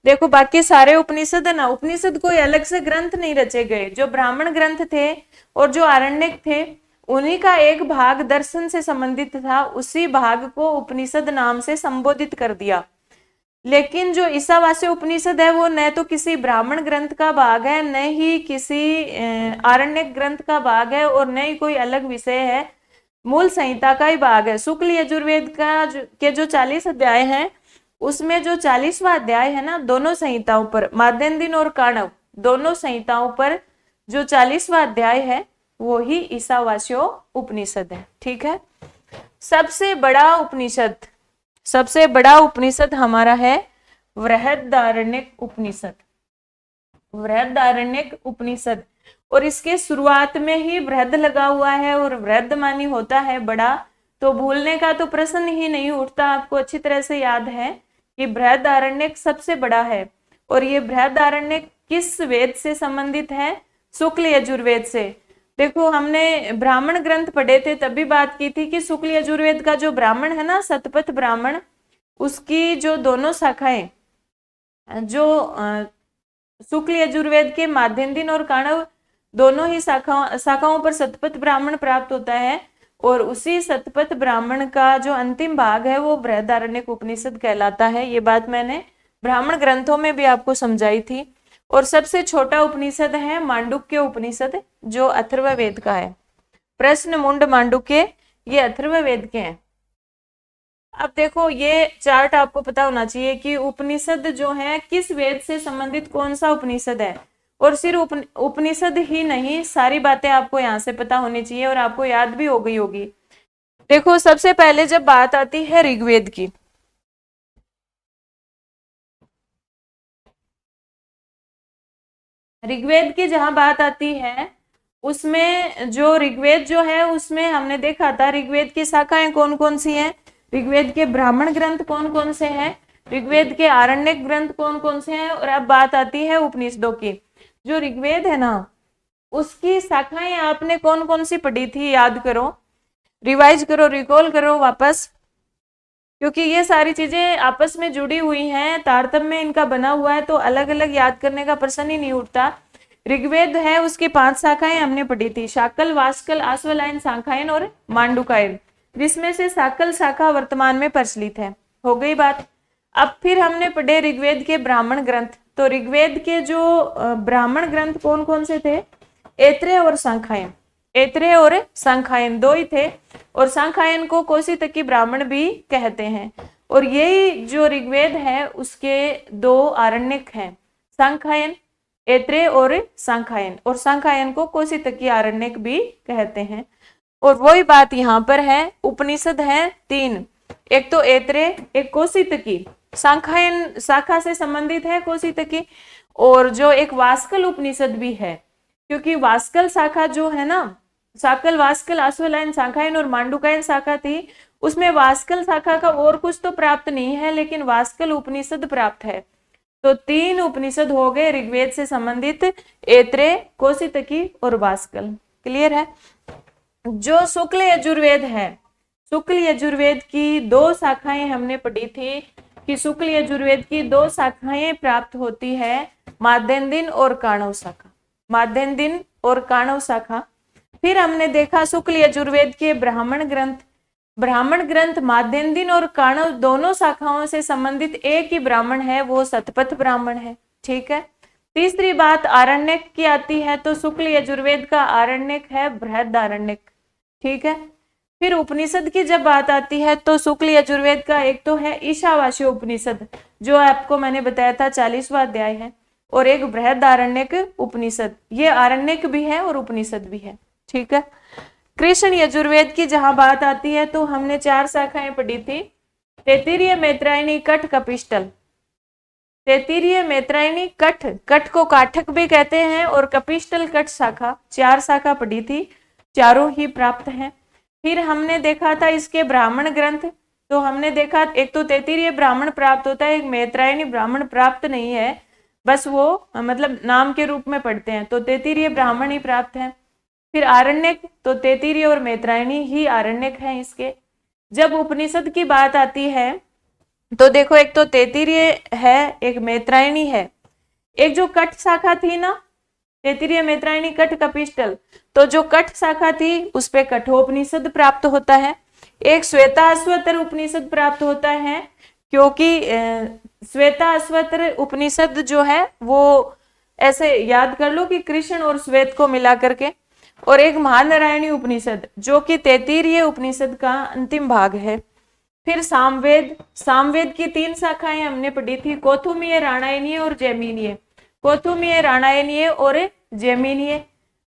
देखो बाकी सारे उपनिषद है ना, उपनिषद कोई अलग से ग्रंथ नहीं रचे गए। जो ब्राह्मण ग्रंथ थे और जो आरण्यक थे, उन्हीं का एक भाग दर्शन से संबंधित था, उसी भाग को उपनिषद नाम से संबोधित कर दिया। लेकिन जो ईशावास्य उपनिषद है वो न तो किसी ब्राह्मण ग्रंथ का भाग है, न ही किसी आरण्यक ग्रंथ का भाग है, और न ही कोई अलग विषय है, मूल संहिता का ही भाग है। शुक्ल यजुर्वेद का के जो 40 अध्याय हैं, उसमें जो 40वां अध्याय है ना, दोनों संहिताओं पर, माध्यन्दिन और काणव दोनों संहिताओं पर जो 40वां अध्याय है वो ही ईशावास्यो उपनिषद है। ठीक है, सबसे बड़ा उपनिषद हमारा है बृहदारण्यक उपनिषद। बृहदारण्यक उपनिषद, और इसके शुरुआत में ही बृहद लगा हुआ है, और बृहद मानी होता है बड़ा, तो भूलने का तो प्रश्न ही नहीं उठता। आपको अच्छी तरह से याद है कि बृहदारण्यक सबसे बड़ा है। और ये बृहदारण्यक किस वेद से संबंधित है? शुक्ल यजुर्वेद से। देखो हमने ब्राह्मण ग्रंथ पढ़े थे, तभी बात की थी कि शुक्ल यजुर्वेद का जो ब्राह्मण है ना, शतपथ ब्राह्मण, उसकी जो दोनों शाखाएं, जो शुक्ल यजुर्वेद के माध्यन्दिन और काणव दोनों ही शाखाओं पर शतपथ ब्राह्मण प्राप्त होता है, और उसी शतपथ ब्राह्मण का जो अंतिम भाग है वो बृहदारण्यक उपनिषद कहलाता है। ये बात मैंने ब्राह्मण ग्रंथों में भी आपको समझाई थी। और सबसे छोटा उपनिषद है मांडुक्य उपनिषद, जो अथर्ववेद का है। प्रश्न मुंड मांडुक्य ये अथर्ववेद के हैं। अब देखो ये चार्ट आपको पता होना चाहिए कि उपनिषद जो है किस वेद से संबंधित कौन सा उपनिषद है। और सिर्फ उपनिषद ही नहीं, सारी बातें आपको यहाँ से पता होनी चाहिए, और आपको याद भी हो गई होगी। देखो सबसे पहले जब बात आती है ऋग्वेद की, ऋग्वेद की जहां बात आती है, उसमें जो ऋग्वेद जो है उसमें हमने देखा था ऋग्वेद की शाखाएं कौन कौन सी हैं, ऋग्वेद के ब्राह्मण ग्रंथ कौन कौन से हैं, ऋग्वेद के आरण्यक ग्रंथ कौन कौन से हैं। और अब बात आती है उपनिषदों की। जो ऋग्वेद है ना, उसकी शाखाएं आपने कौन कौन सी पढ़ी थी, याद करो, रिवाइज करो, रिकॉल करो वापस, क्योंकि ये सारी चीजें आपस में जुड़ी हुई हैं, तारतम्य इनका बना हुआ है, तो अलग अलग याद करने का प्रश्न ही नहीं उठता। ऋग्वेद है, उसकी 5 शाखाएं हमने पढ़ी थी, शाकल, वास्कल, आश्वलायन, सांखायन और मांडुकायन, जिसमें से शाकल शाखा वर्तमान में प्रचलित है। हो गई बात। अब फिर हमने पढ़े ऋग्वेद के ब्राह्मण ग्रंथ। तो ऋग्वेद के जो ब्राह्मण ग्रंथ कौन कौन से थे? ऐत्रेय और सांखायन। ऐत्रेय और सांखायन दो ही थे, और सांखायन को कौशितकी ब्राह्मण भी कहते हैं। और यही जो ऋग्वेद है उसके 2 आरण्यक हैं, सांखायन, ऐत्रेय और सांखायन, और सांखायन को कौशितकी आरण्यक भी कहते हैं। और वही बात यहाँ पर है, उपनिषद है 3, एक तो ऐत्रेय, एक कौशितकी, सांखायन शाखा से संबंधित है कौशितकी, और जो एक वास्कल उपनिषद भी है, क्योंकि वास्कल शाखा जो है ना, शाकल, वास्कल, आश्वलायन, सांखायन और मांडुकायन शाखा थी, उसमें वास्कल शाखा का और कुछ तो प्राप्त नहीं है, लेकिन वास्कल उपनिषद प्राप्त है। तो 3 उपनिषद हो गए ऋग्वेद से संबंधित, ऐत्रेय, कौशितकी और वास्कल। क्लियर है? जो शुक्ल यजुर्वेद है, शुक्ल यजुर्वेद की 2 शाखाएं हमने पढ़ी थी कि शुक्ल यजुर्वेद की 2 शाखाएं प्राप्त होती है, माध्यन्दिन और काणव शाखा, माध्यन्दिन और काणव शाखा। फिर हमने देखा शुक्ल यजुर्वेद के ब्राह्मण ग्रंथ, ब्राह्मण ग्रंथ माध्यन्दिन और काणव दोनों शाखाओं से संबंधित एक ही ब्राह्मण है, वो शतपथ ब्राह्मण है। ठीक है। तीसरी बात आरण्यक की आती है, तो शुक्ल यजुर्वेद का आरण्यक है बृहदारण्यक। ठीक है। फिर उपनिषद की जब बात आती है तो शुक्ल यजुर्वेद का एक तो है ईशावास्य उपनिषद, जो आपको मैंने बताया था 40वां अध्याय है, और एक बृहदारण्यक उपनिषद, ये आरण्यक भी है और उपनिषद भी है। ठीक है। कृष्ण यजुर्वेद की जहां बात आती है तो हमने 4 शाखाएं पढ़ी थी, तैत्तिरीय, मैत्रायणी, कठ, कपिष्टल। तैत्तिरीय, मैत्रायणी, कठ, कठ को काठक भी कहते हैं, और कपिष्टल कठ शाखा, 4 शाखा पढ़ी थी, चारों ही प्राप्त हैं। फिर हमने देखा था इसके ब्राह्मण ग्रंथ, तो हमने देखा एक तो तैत्तिरीय ब्राह्मण प्राप्त होता है, एक मैत्रायणी ब्राह्मण प्राप्त नहीं है, बस वो मतलब नाम के रूप में पढ़ते हैं, तो तैत्तिरीय ब्राह्मण ही प्राप्त है। फिर आरण्यक, तो तैत्तिरीय और मैत्रायणी ही आरण्यक हैं इसके। जब उपनिषद की बात आती है तो देखो एक तो तैत्तिरीय है, एक मैत्रायणी है, एक जो कठ शाखा थी ना, तैत्तिरीय, मैत्रायणी, कठ, कपिष्टल, तो जो कठ शाखा थी उस पे कठोपनिषद प्राप्त होता है। एक श्वेताश्वतर उपनिषद प्राप्त होता है, क्योंकि श्वेताश्वतर उपनिषद जो है वो ऐसे याद कर लो कि कृष्ण और श्वेत को मिला करके, और एक महानारायणी उपनिषद जो कि तैत्तिरीय उपनिषद का अंतिम भाग है। फिर सामवेद, सामवेद की 3 शाखाएं हमने पढ़ी थी, कौथुमीय, राणायनीय और जैमिनीय। कौथुमीय, राणायनीय और जैमिनीय।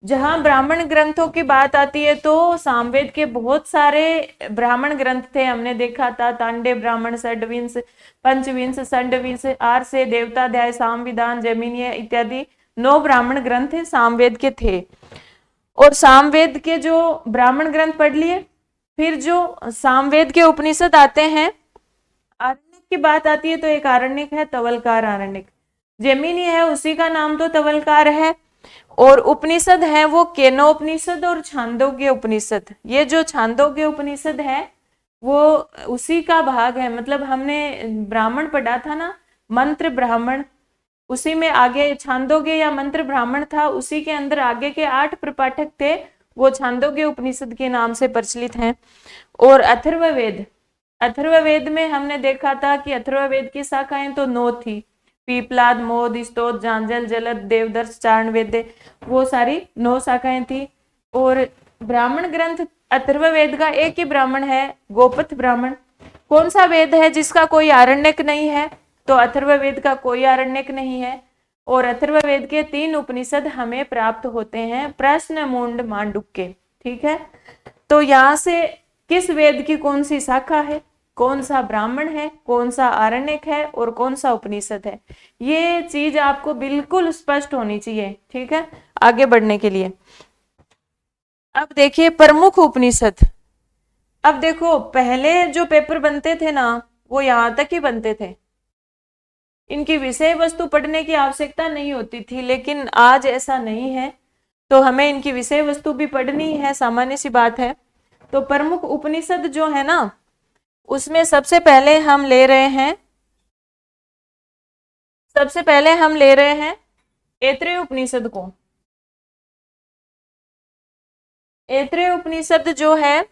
जहां ब्राह्मण ग्रंथों की बात आती है तो सामवेद के बहुत सारे ब्राह्मण ग्रंथ थे, हमने देखा था, तांडे ब्राह्मण, षड्विंश, पंचविंश, षड्विंश, आर से देवताध्याय, सामविधान, जैमिनीय इत्यादि 9 ब्राह्मण ग्रंथ सामवेद के थे। और सामवेद के जो ब्राह्मण ग्रंथ पढ़ लिए, फिर जो सामवेद के उपनिषद आते हैं, आरण्यक की बात आती है तो एक आरण्यक है तवलकार आरण्यक, जैमिनी है उसी का नाम तो तवलकार है, और उपनिषद है वो केनोपनिषद और छांदोग्य उपनिषद। ये जो छांदोग्य उपनिषद है वो उसी का भाग है, मतलब हमने ब्राह्मण पढ़ा था ना, मंत्र ब्राह्मण, उसी में आगे छांदोग्य या मंत्र ब्राह्मण था, उसी के अंदर आगे के 8 प्रपाठक थे, वो छांदोग्य उपनिषद के नाम से प्रचलित हैं। और अथर्ववेद, अथर्ववेद में हमने देखा था कि अथर्ववेद की शाखाएं तो 9 थी, पीपलाद, मोद, स्तोत, जांजल, जलद, देवदर्श, चारणवेद, वो सारी 9 शाखाएं थी। और ब्राह्मण ग्रंथ अथर्ववेद का एक ही ब्राह्मण है, गोपथ ब्राह्मण। कौन सा वेद है जिसका कोई आरण्यक नहीं है? तो अथर्ववेद का कोई आरण्यक नहीं है। और अथर्ववेद के 3 उपनिषद हमें प्राप्त होते हैं, प्रश्न, मुंड, मांडुक्य। ठीक है। तो यहाँ से किस वेद की कौन सी शाखा है, कौन सा ब्राह्मण है, कौन सा आरण्यक है और कौन सा उपनिषद है, ये चीज आपको बिल्कुल स्पष्ट होनी चाहिए। ठीक है, आगे बढ़ने के लिए। अब देखिए प्रमुख उपनिषद। अब देखो पहले जो पेपर बनते थे ना वो यहाँ तक ही बनते थे, इनकी विषय वस्तु पढ़ने की आवश्यकता नहीं होती थी, लेकिन आज ऐसा नहीं है, तो हमें इनकी विषय वस्तु भी पढ़नी है, सामान्य सी बात है। तो प्रमुख उपनिषद जो है ना, उसमें सबसे पहले हम ले रहे हैं ऐत्रेय उपनिषद को। ऐत्रेय उपनिषद जो है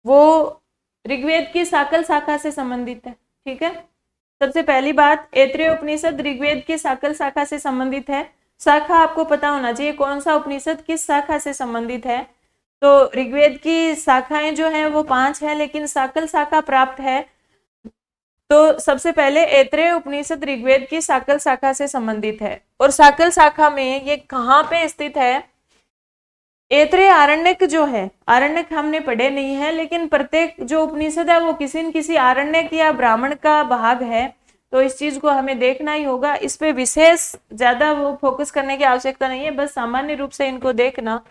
वो ऋग्वेद की साकल शाखा से संबंधित है। ठीक है, सबसे पहली बात, ऐत्रेय उपनिषद ऋग्वेद की साकल शाखा से संबंधित है। शाखा आपको पता होना चाहिए, कौन सा उपनिषद किस शाखा से संबंधित है। तो ऋग्वेद की शाखाएं जो है वो 5 है, लेकिन साकल शाखा प्राप्त है। तो सबसे पहले ऐत्रेय उपनिषद ऋग्वेद की साकल शाखा से संबंधित है। और साकल शाखा में ये कहाँ पे स्थित है? ऐत्रेय आरण्यक जो है, आरण्यक हमने पढ़े नहीं है, लेकिन प्रत्येक जो उपनिषद है वो किसी न किसी आरण्यक या ब्राह्मण का भाग है, तो इस चीज को हमें देखना ही होगा। इस पे विशेष ज्यादा वो फोकस करने की आवश्यकता नहीं है, बस सामान्य रूप से इनको देखना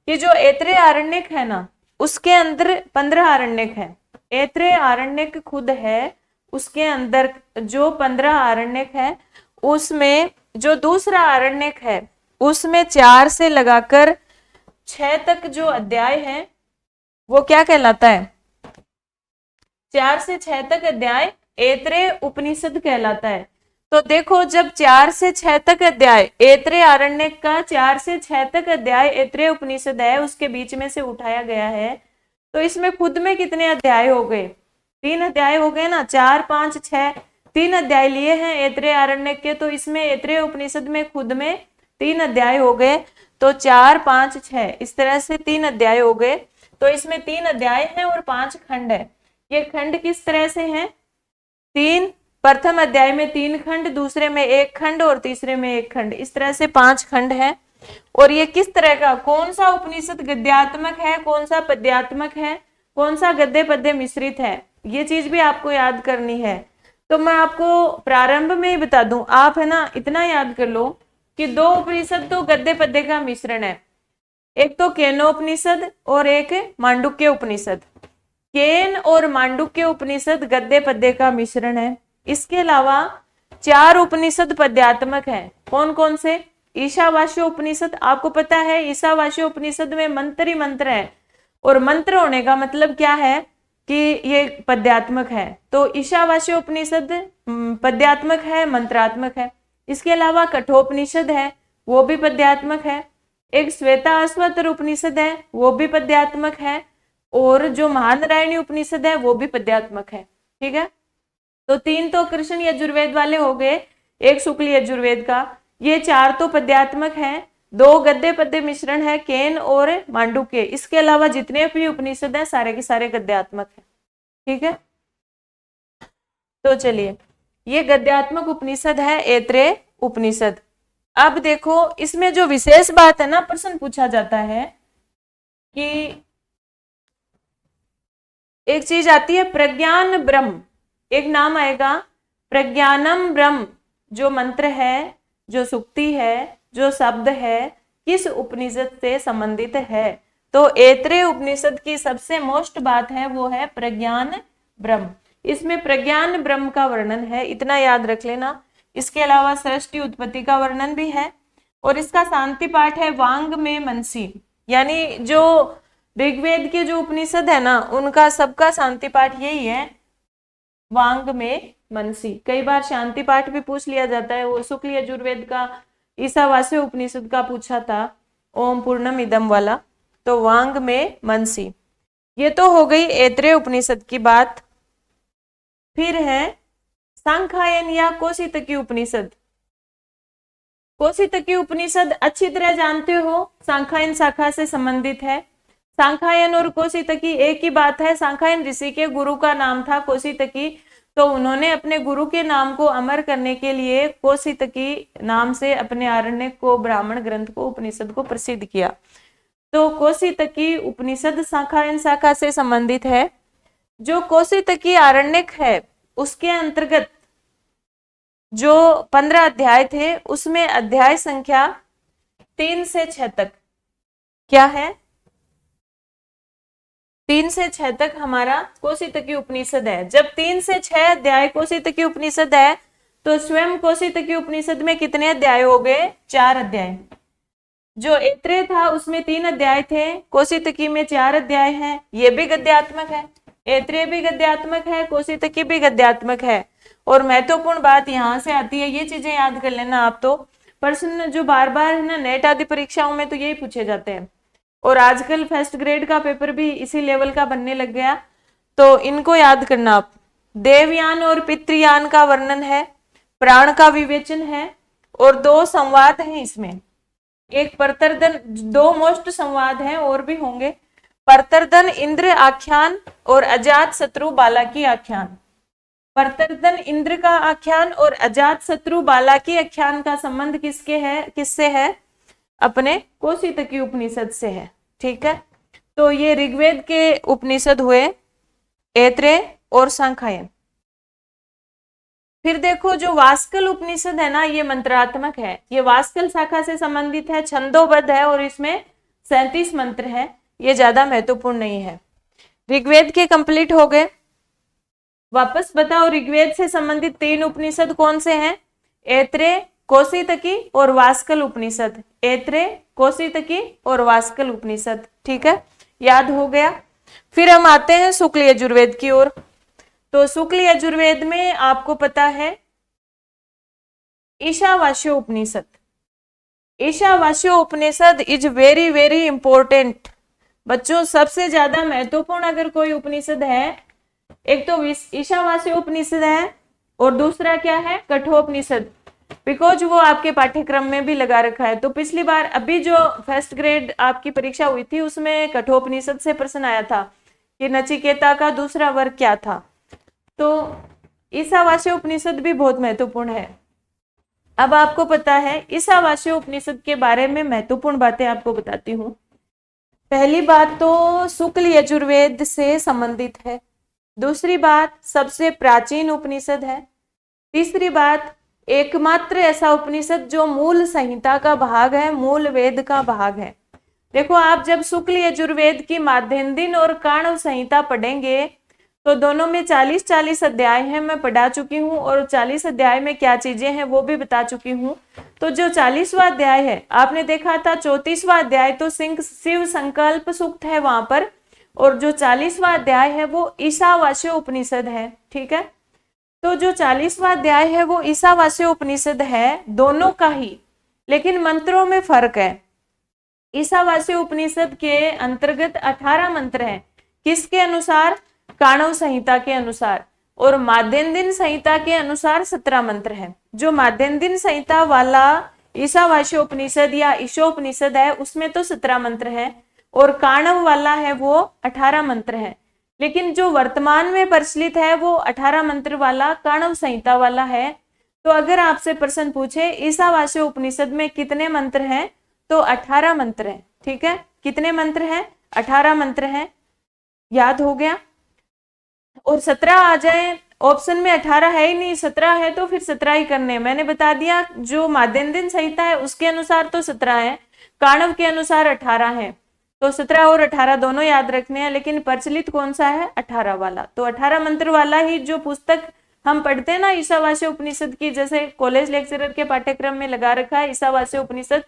कि जो ऐत्रेय आरण्यक है ना, उसके अंदर 15 आरण्यक है। ऐत्रेय आरण्यक खुद है, उसके अंदर जो 15 आरण्यक है, उसमें जो दूसरा आरण्यक है उसमें 4 से लगाकर 6 तक जो अध्याय है वो क्या कहलाता है? 4 से 6 तक अध्याय ऐत्रेय उपनिषद कहलाता है। तो देखो, जब 4 से 6 तक अध्याय ऐत्रेय आरण्यक का 4 से 6 तक अध्याय ऐत्रेय उपनिषद है, उसके बीच में से उठाया गया है, तो इसमें खुद में कितने अध्याय हो गए? 3 अध्याय हो गए ना, 4 5 6, 3 अध्याय लिए हैं ऐत्रेय आरण्यक के, तो इसमें ऐत्रेय उपनिषद में खुद में 3 अध्याय हो गए, तो 4 5 6 इस तरह से 3 अध्याय हो गए। तो इसमें 3 अध्याय हैं और 5 खंड है। ये खंड किस तरह से हैं? 3, प्रथम अध्याय में 3 खंड, दूसरे में 1 खंड और तीसरे में 1 खंड, इस तरह से 5 खंड है। और ये किस तरह का, कौन सा उपनिषद गद्यात्मक है, कौन सा पद्यात्मक है, कौन सा गद्य पद्य मिश्रित है, ये चीज भी आपको याद करनी है। तो मैं आपको प्रारंभ में ही बता दूं, आप है ना इतना याद कर लो कि 2 उपनिषद तो गद्य पद्य का मिश्रण है, एक तो केनोपनिषद और एक मांडुक्य उपनिषद। केन और मांडुक्य उपनिषद गद्य पद्य का मिश्रण है। इसके अलावा 4 उपनिषद पद्यात्मक है। कौन कौन से? ईशावास्य उपनिषद, आपको पता है ईशावास्य उपनिषद में मंत्र ही मंत्र है, और मंत्र होने का मतलब क्या है कि ये पद्यात्मक है। तो ईशावास्य उपनिषद पद्यात्मक है, मंत्रात्मक है। इसके अलावा कठोपनिषद है, वो भी पद्यात्मक है। एक श्वेताश्वतर उपनिषद है, वो भी पद्यात्मक है। और जो महानारायणी उपनिषद है वो भी पद्यात्मक है। ठीक है, तो 3 तो कृष्ण यजुर्वेद वाले हो गए, एक शुक्ल यजुर्वेद का, ये 4 तो पद्यात्मक है, 2 गद्य पद्य मिश्रण है, केन और मांडुक्य। इसके अलावा जितने भी उपनिषद हैं सारे के सारे गद्यात्मक है। ठीक है, तो चलिए, ये गद्यात्मक उपनिषद है ऐत्रेय उपनिषद। अब देखो इसमें जो विशेष बात है ना, प्रश्न पूछा जाता है कि एक चीज आती है प्रज्ञान ब्रह्म, एक नाम आएगा प्रज्ञानम ब्रह्म, जो मंत्र है, जो सुक्ति है, जो शब्द है, किस उपनिषद से संबंधित है? तो ऐत्रेय उपनिषद की सबसे मोस्ट बात है वो है प्रज्ञान ब्रह्म। इसमें प्रज्ञान ब्रह्म का वर्णन है, इतना याद रख लेना। इसके अलावा सृष्टि उत्पत्ति का वर्णन भी है, और इसका शांति पाठ है वांग में मनसी, यानी जो ऋग्वेद के जो उपनिषद है ना उनका सबका शांति पाठ यही है, वांग में मनसी। कई बार शांति पाठ भी पूछ लिया जाता है, वो शुक्ल यजुर्वेद का ईशावास्य उपनिषद का पूछा था, ओम पूर्णम इदम वाला, तो वांग में मनसी। ये तो हो गई ऐत्रेय उपनिषद की बात। फिर है सांख्यायन या कौशितकी उपनिषद। कौशितकी उपनिषद अच्छी तरह जानते हो, सांख्यायन शाखा से संबंधित है। सांख्यायन और कौशितकी एक ही बात है। सांख्यायन ऋषि के गुरु का नाम था कौशितकी, तो उन्होंने अपने गुरु के नाम को अमर करने के लिए कौशितकी नाम से अपने आरण्यक को, ब्राह्मण ग्रंथ को, उपनिषद को प्रसिद्ध किया। तो कौशितकी उपनिषद सांख्यायन शाखा से संबंधित है। जो कौशितकी आरण्यक है उसके अंतर्गत जो 15 अध्याय थे उसमें अध्याय संख्या 3 से 6 तक क्या है? 3 से 6 तक हमारा कौशितकी उपनिषद है। जब 3 से 6 अध्याय कौशितकी उपनिषद है तो स्वयं कौशितकी उपनिषद में कितने अध्याय हो गए? 4 अध्याय। जो ऐत्रेय था उसमें 3 अध्याय थे, कौशितकी में 4 अध्याय हैं। ये भी गद्यात्मक है, ऐत्रेय भी गद्यात्मक है, कौशितकी भी गद्यात्मक है। और महत्वपूर्ण बात यहाँ से आती है, ये चीजें याद कर लेना आप। तो प्रश्न जो बार बार है ना नेट आदि परीक्षाओं में तो यही पूछे जाते हैं, और आजकल फर्स्ट ग्रेड का पेपर भी इसी लेवल का बनने लग गया, तो इनको याद करना आप। देवयान और पितृयान का वर्णन है, प्राण का विवेचन है, और 2 संवाद हैं इसमें। एक परतर्दन, 2 मोस्ट संवाद हैं, और भी होंगे। परतर्दन इंद्र आख्यान और अजात शत्रु बालाकी आख्यान। परतर्दन इंद्र का आख्यान और अजात शत्रु बालाकी आख्यान का संबंध किससे है? अपने कौशितकी उपनिषद से है। ठीक है, तो ये ऋग्वेद के उपनिषद हुए ऐत्रेय और सांख्यायन। फिर देखो जो वास्कल उपनिषद है ना, ये मंत्रात्मक है, ये वास्कल शाखा से संबंधित है, छंदोबद्ध है, और इसमें 37 मंत्र है। ये ज्यादा महत्वपूर्ण नहीं है। ऋग्वेद के कंप्लीट हो गए। वापस बताओ, ऋग्वेद से संबंधित 3 उपनिषद कौन से हैं? ऐत्रेय, कौशितकी और वास्कल उपनिषद। ऐत्रेय, कौशितकी और वास्कल उपनिषद। ठीक है, याद हो गया। फिर हम आते हैं शुक्ल यजुर्वेद की ओर। तो शुक्ल यजुर्वेद में आपको पता है ईशावास्य उपनिषद। ईशावास्य उपनिषद इज वेरी वेरी इंपॉर्टेंट बच्चों सबसे ज्यादा महत्वपूर्ण अगर कोई उपनिषद है, एक तो ईशावास्य उपनिषद है और दूसरा क्या है, कठोपनिषद, बिकॉज वो आपके पाठ्यक्रम में भी लगा रखा है। तो पिछली बार अभी जो फर्स्ट ग्रेड आपकी परीक्षा हुई थी उसमें कठोपनिषद से प्रश्न आया था कि नचिकेता का दूसरा वर्ग क्या था। तो ईशावास्य उपनिषद भी बहुत महत्वपूर्ण है। अब आपको पता है ईशावास्य उपनिषद के बारे में महत्वपूर्ण बातें आपको बताती हूँ। पहली बात तो शुक्ल यजुर्वेद से संबंधित है। दूसरी बात सबसे प्राचीन उपनिषद है। तीसरी बात एकमात्र ऐसा उपनिषद जो मूल संहिता का भाग है, मूल वेद का भाग है। देखो आप जब शुक्ल यजुर्वेद की माध्यन्दिन और काण्व संहिता पढ़ेंगे तो दोनों में 40-40 अध्याय हैं, मैं पढ़ा चुकी हूँ, और 40 अध्याय में क्या चीजें हैं वो भी बता चुकी हूँ। तो जो 40वां अध्याय है आपने देखा था, 34वां अध्याय तो शिव संकल्प सूक्त है वहां पर, और जो 40वां अध्याय है वो ईशावास्य उपनिषद है। ठीक है, तो जो 40वां अध्याय है वो ईशावास्य उपनिषद है, दोनों का ही, लेकिन मंत्रों में फर्क है। ईशावास्य उपनिषद के अंतर्गत 18 मंत्र हैं, किसके अनुसार, काण्व संहिता के अनुसार, और माध्यन्दिन संहिता के अनुसार 17 मंत्र हैं। जो माध्यन्दिन संहिता वाला ईशावास्य उपनिषद या ईशोपनिषद है उसमें तो 17 मंत्र हैं, और काण्व वाला है वो 18 मंत्र हैं। लेकिन जो वर्तमान में प्रचलित है वो 18 मंत्र वाला काण्व संहिता वाला है। तो अगर आपसे प्रश्न पूछे ईशावास्य उपनिषद में कितने मंत्र हैं, तो 18 मंत्र हैं। ठीक है, कितने मंत्र हैं, 18 मंत्र हैं, याद हो गया। और 17 आ जाए, ऑप्शन में 18 है ही नहीं, 17 है तो फिर 17 ही करने। मैंने बता दिया जो माध्यन्दिन संहिता है उसके अनुसार तो 17 है, काण्व के अनुसार 18 है, तो 17 और 18 दोनों याद रखने हैं। लेकिन प्रचलित कौन सा है, 18 वाला। तो 18 मंत्र वाला ही जो पुस्तक हम पढ़ते हैं ना ईशावास्य उपनिषद की, जैसे कॉलेज लेक्चरर के पाठ्यक्रम में लगा रखा है ईशावास्य उपनिषद,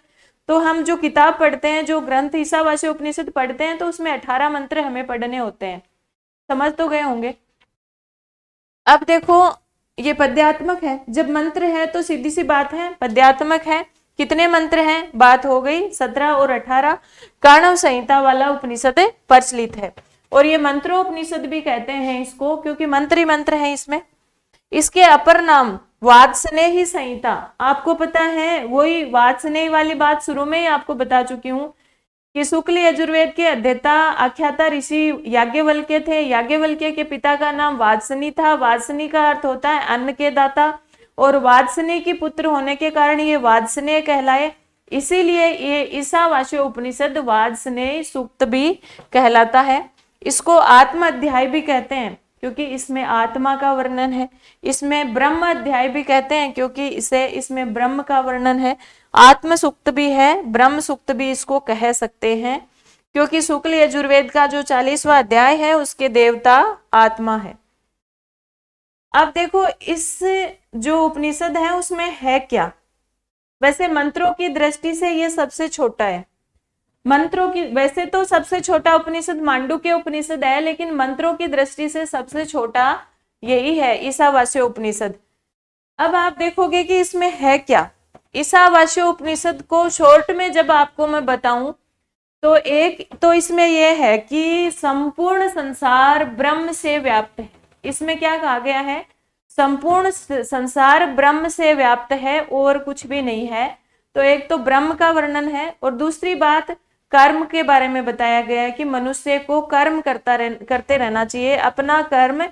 तो हम जो किताब पढ़ते हैं, जो ग्रंथ ईशावास्य उपनिषद पढ़ते हैं, तो उसमें 18 मंत्र हमें पढ़ने होते हैं। समझ तो गए होंगे। अब देखो ये पद्यात्मक है, जब मंत्र है तो सीधी सी बात है पद्यात्मक है। कितने मंत्र हैं, बात हो गई, 17 और 18। काण्व संहिता वाला उपनिषद प्रचलित है, और ये मंत्रोपनिषद भी कहते हैं इसको, क्योंकि मंत्र ही मंत्र है इसमें। इसके अपर नाम वात्स्नेही संहिता, आपको पता है वही वात्स्नेही वाली बात शुरू में ही आपको बता चुकी हूँ कि शुक्ल यजुर्वेद के अध्येता आख्याता ऋषि याज्ञवल्क्य थे। याज्ञवल्क्य के पिता का नाम वात्सनी था। वात्सनी का अर्थ होता है अन्न के दाता, और वात्सनी की पुत्र होने के कारण ये वात्सनेय कहलाए, इसीलिए ये ईशावास्य उपनिषद वात्सनेय सूक्त भी कहलाता है। इसको आत्म अध्याय भी कहते हैं क्योंकि इसमें आत्मा का वर्णन है। इसमें ब्रह्म अध्याय भी कहते हैं क्योंकि इसमें ब्रह्म का वर्णन है। आत्म सूक्त भी है, ब्रह्म सूक्त भी इसको कह सकते हैं, क्योंकि शुक्ल यजुर्वेद का जो 40वां अध्याय है उसके देवता आत्मा है। अब देखो इस जो उपनिषद है उसमें है क्या। वैसे मंत्रों की दृष्टि से ये सबसे छोटा है। मंत्रों की, वैसे तो सबसे छोटा उपनिषद मांडुक्य उपनिषद है, लेकिन मंत्रों की दृष्टि से सबसे छोटा यही है, ईशावास्य उपनिषद। अब आप देखोगे कि इसमें है क्या। ईशावास्य उपनिषद को शॉर्ट में जब आपको मैं बताऊं तो एक तो इसमें यह है कि संपूर्ण संसार ब्रह्म से व्याप्त है। इसमें क्या कहा गया है, संपूर्ण संसार ब्रह्म से व्याप्त है और कुछ भी नहीं है। तो एक तो ब्रह्म का वर्णन है, और दूसरी बात कर्म के बारे में बताया गया है कि मनुष्य को कर्म करते रहना चाहिए, अपना कर्म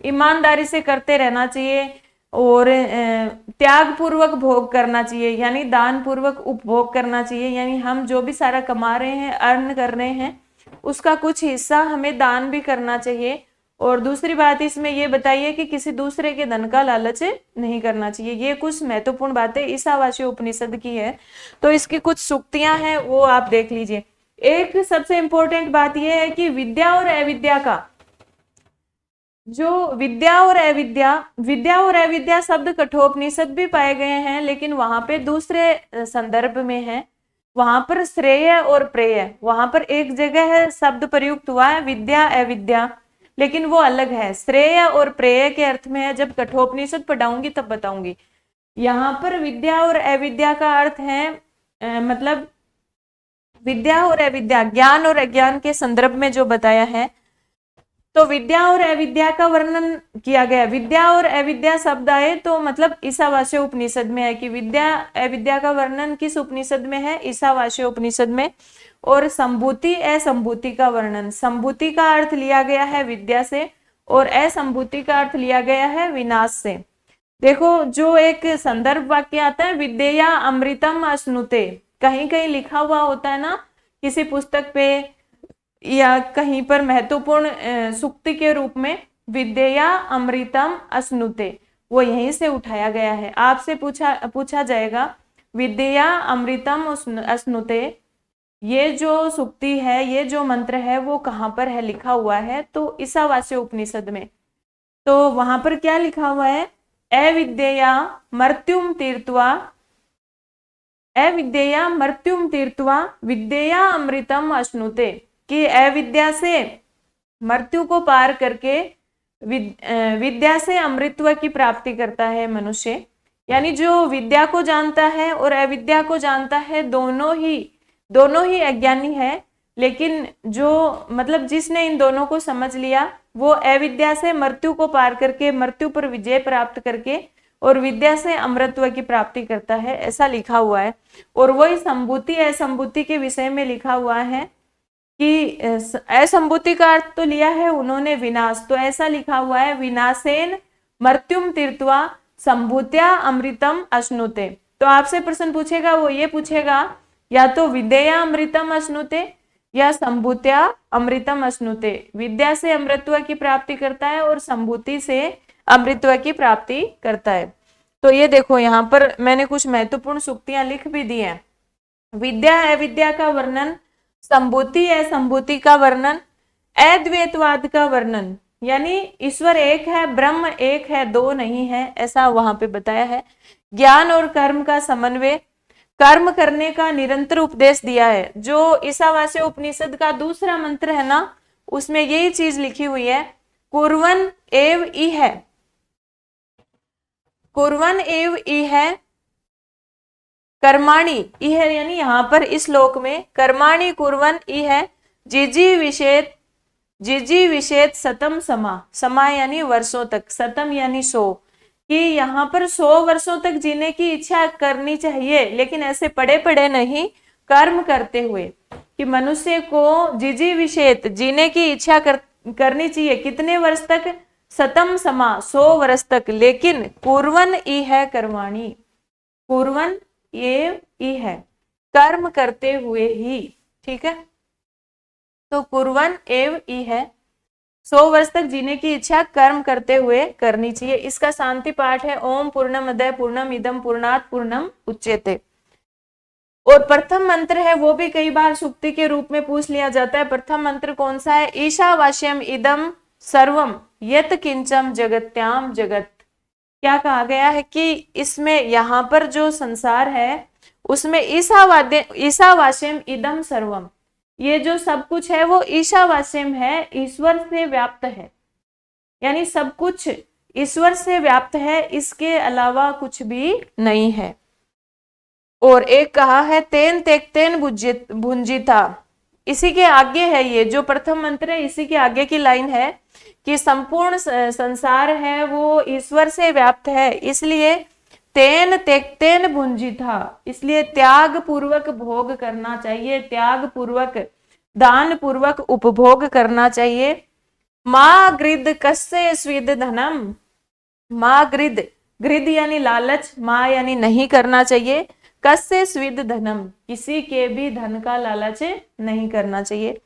ईमानदारी से करते रहना चाहिए, और त्याग पूर्वक भोग करना चाहिए, यानी दान पूर्वक उपभोग करना चाहिए। यानी हम जो भी सारा कमा रहे हैं, अर्न कर रहे हैं, उसका कुछ हिस्सा हमें दान भी करना चाहिए। और दूसरी बात इसमें ये बताइए कि किसी दूसरे के धन का लालच नहीं करना चाहिए। ये कुछ महत्वपूर्ण बातें ईशावास्य उपनिषद की है। तो इसकी कुछ सूक्तियां हैं वो आप देख लीजिए। एक सबसे इंपॉर्टेंट बात यह है कि विद्या और अविद्या का जो विद्या और अविद्या शब्द कठोपनिषद भी पाए गए हैं, लेकिन वहां पे दूसरे संदर्भ में है। वहां पर श्रेय और प्रेय, वहां पर एक जगह है शब्द प्रयुक्त हुआ है विद्या अविद्या, लेकिन वो अलग है। श्रेय और प्रेय के अर्थ में है, जब कठोपनिषद पढ़ाऊंगी तब बताऊंगी। यहाँ पर विद्या और अविद्या का अर्थ है मतलब विद्या और अविद्या, ज्ञान और अज्ञान के संदर्भ में जो बताया है, तो विद्या और अविद्या का वर्णन किया गया। विद्या और अविद्या शब्द आए तो मतलब ईशावास्य उपनिषद में है कि विद्या अविद्या का वर्णन किस उपनिषद में है, ईशावास्य उपनिषद में। और संभूति असंभूति का वर्णन, संभूति का अर्थ लिया गया है विद्या से और असंभूति का अर्थ लिया गया है विनाश से। देखो जो एक संदर्भ वाक्य आता है, विद्या अमृतम अश्नुते, कहीं कहीं लिखा हुआ होता है ना किसी पुस्तक पे या कहीं पर महत्वपूर्ण सूक्ति के रूप में, विद्या अमृतम अश्नुते, वो यहीं से उठाया गया है। आपसे पूछा जाएगा विद्या अमृतम अश्नुते, ये जो सूक्ति है, ये जो मंत्र है वो कहाँ पर है लिखा हुआ है, तो ईशावास्य उपनिषद में। तो वहां पर क्या लिखा हुआ है, अविद्या मृत्युम तीर्थवा, अविद्या मृत्युम तीर्थवा विद्या अमृतम अश्नुते, कि अविद्या से मृत्यु को पार करके विद्या से अमृतत्व की प्राप्ति करता है मनुष्य। यानी जो विद्या को जानता है और अविद्या को जानता है, दोनों ही अज्ञानी है, लेकिन जो मतलब जिसने इन दोनों को समझ लिया वो अविद्या से मृत्यु को पार करके, मृत्यु पर विजय प्राप्त करके और विद्या से अमृतत्व की प्राप्ति करता है, ऐसा लिखा हुआ है। और वही संभूति असंभूति के विषय में लिखा हुआ है कि असंभूति का अर्थ तो लिया है उन्होंने विनाश, तो ऐसा लिखा हुआ है विनाशेन मृत्युम तीर्थवा संभूत्या अमृतम अश्नुते। तो आपसे प्रश्न पूछेगा, वो ये पूछेगा या तो विद्या अमृतम अश्नुते या संभूत्या अमृतम अश्नुते, विद्या से अमृतत्व की प्राप्ति करता है और संभूति से अमृतत्व की प्राप्ति करता है। तो ये देखो यहाँ पर मैंने कुछ महत्वपूर्ण सूक्तियां लिख भी दी हैं। विद्या अविद्या का वर्णन, संभूति असंभूति का वर्णन, अद्वैतवाद का वर्णन, यानी ईश्वर एक है, ब्रह्म एक है, दो नहीं है, ऐसा वहां पे बताया है। ज्ञान और कर्म का समन्वय, कर्म करने का निरंतर उपदेश दिया है। जो ईशावास्य उपनिषद का दूसरा मंत्र है ना, उसमें यही चीज लिखी हुई है, कुर्वन् एव इह, कुर्वन् एव इह कर्माणि, इह यानी यहाँ पर इस श्लोक में कर्माणि कुर्वन् इह जिजी विषेद सतम समा, समा यानी वर्षों तक, सतम यानी 100, कि यहाँ पर 100 वर्षों तक जीने की इच्छा करनी चाहिए, लेकिन ऐसे पड़े पड़े नहीं, कर्म करते हुए, कि मनुष्य को जिजी विषेद जीने की इच्छा करनी चाहिए। कितने वर्ष तक, सतम समा 100 वर्ष तक, लेकिन कुर्वन् इह कर्माणि, कुर्वन् एव इह, कर्म करते हुए ही, ठीक है। तो कुर्वन् एव इह 100 वर्ष तक जीने की इच्छा कर्म करते हुए करनी चाहिए। इसका शांति पाठ है ओम पूर्णमदः पूर्णमिदं पूर्णात् पूर्णम उच्यते। और प्रथम मंत्र है वो भी कई बार सूक्ति के रूप में पूछ लिया जाता है। प्रथम मंत्र कौन सा है, ईशावास्यम इदम सर्वम यत किंचम जगत्याम जगत। क्या कहा गया है कि इसमें यहाँ पर जो संसार है उसमें ईशावास्यम इदम सर्वम, ये जो सब कुछ है वो ईशावास्यम है, ईश्वर से व्याप्त है, यानी सब कुछ ईश्वर से व्याप्त है, इसके अलावा कुछ भी नहीं है। और एक कहा है तेन तेक्तेन भुंजिता, इसी के आगे है, ये जो प्रथम मंत्र है इसी के आगे की लाइन है कि संपूर्ण संसार है वो ईश्वर से व्याप्त है, इसलिए तेन तेक्तेन भुंजिता, इसलिए त्याग पूर्वक भोग करना चाहिए, त्याग पूर्वक दान पूर्वक उपभोग करना चाहिए। माँ गृद कस्य स्विद धनम, माँ गृद, गृद यानी लालच, माँ यानी नहीं करना चाहिए, कस्य स्विद धनम, किसी के भी धन का लालच नहीं करना चाहिए।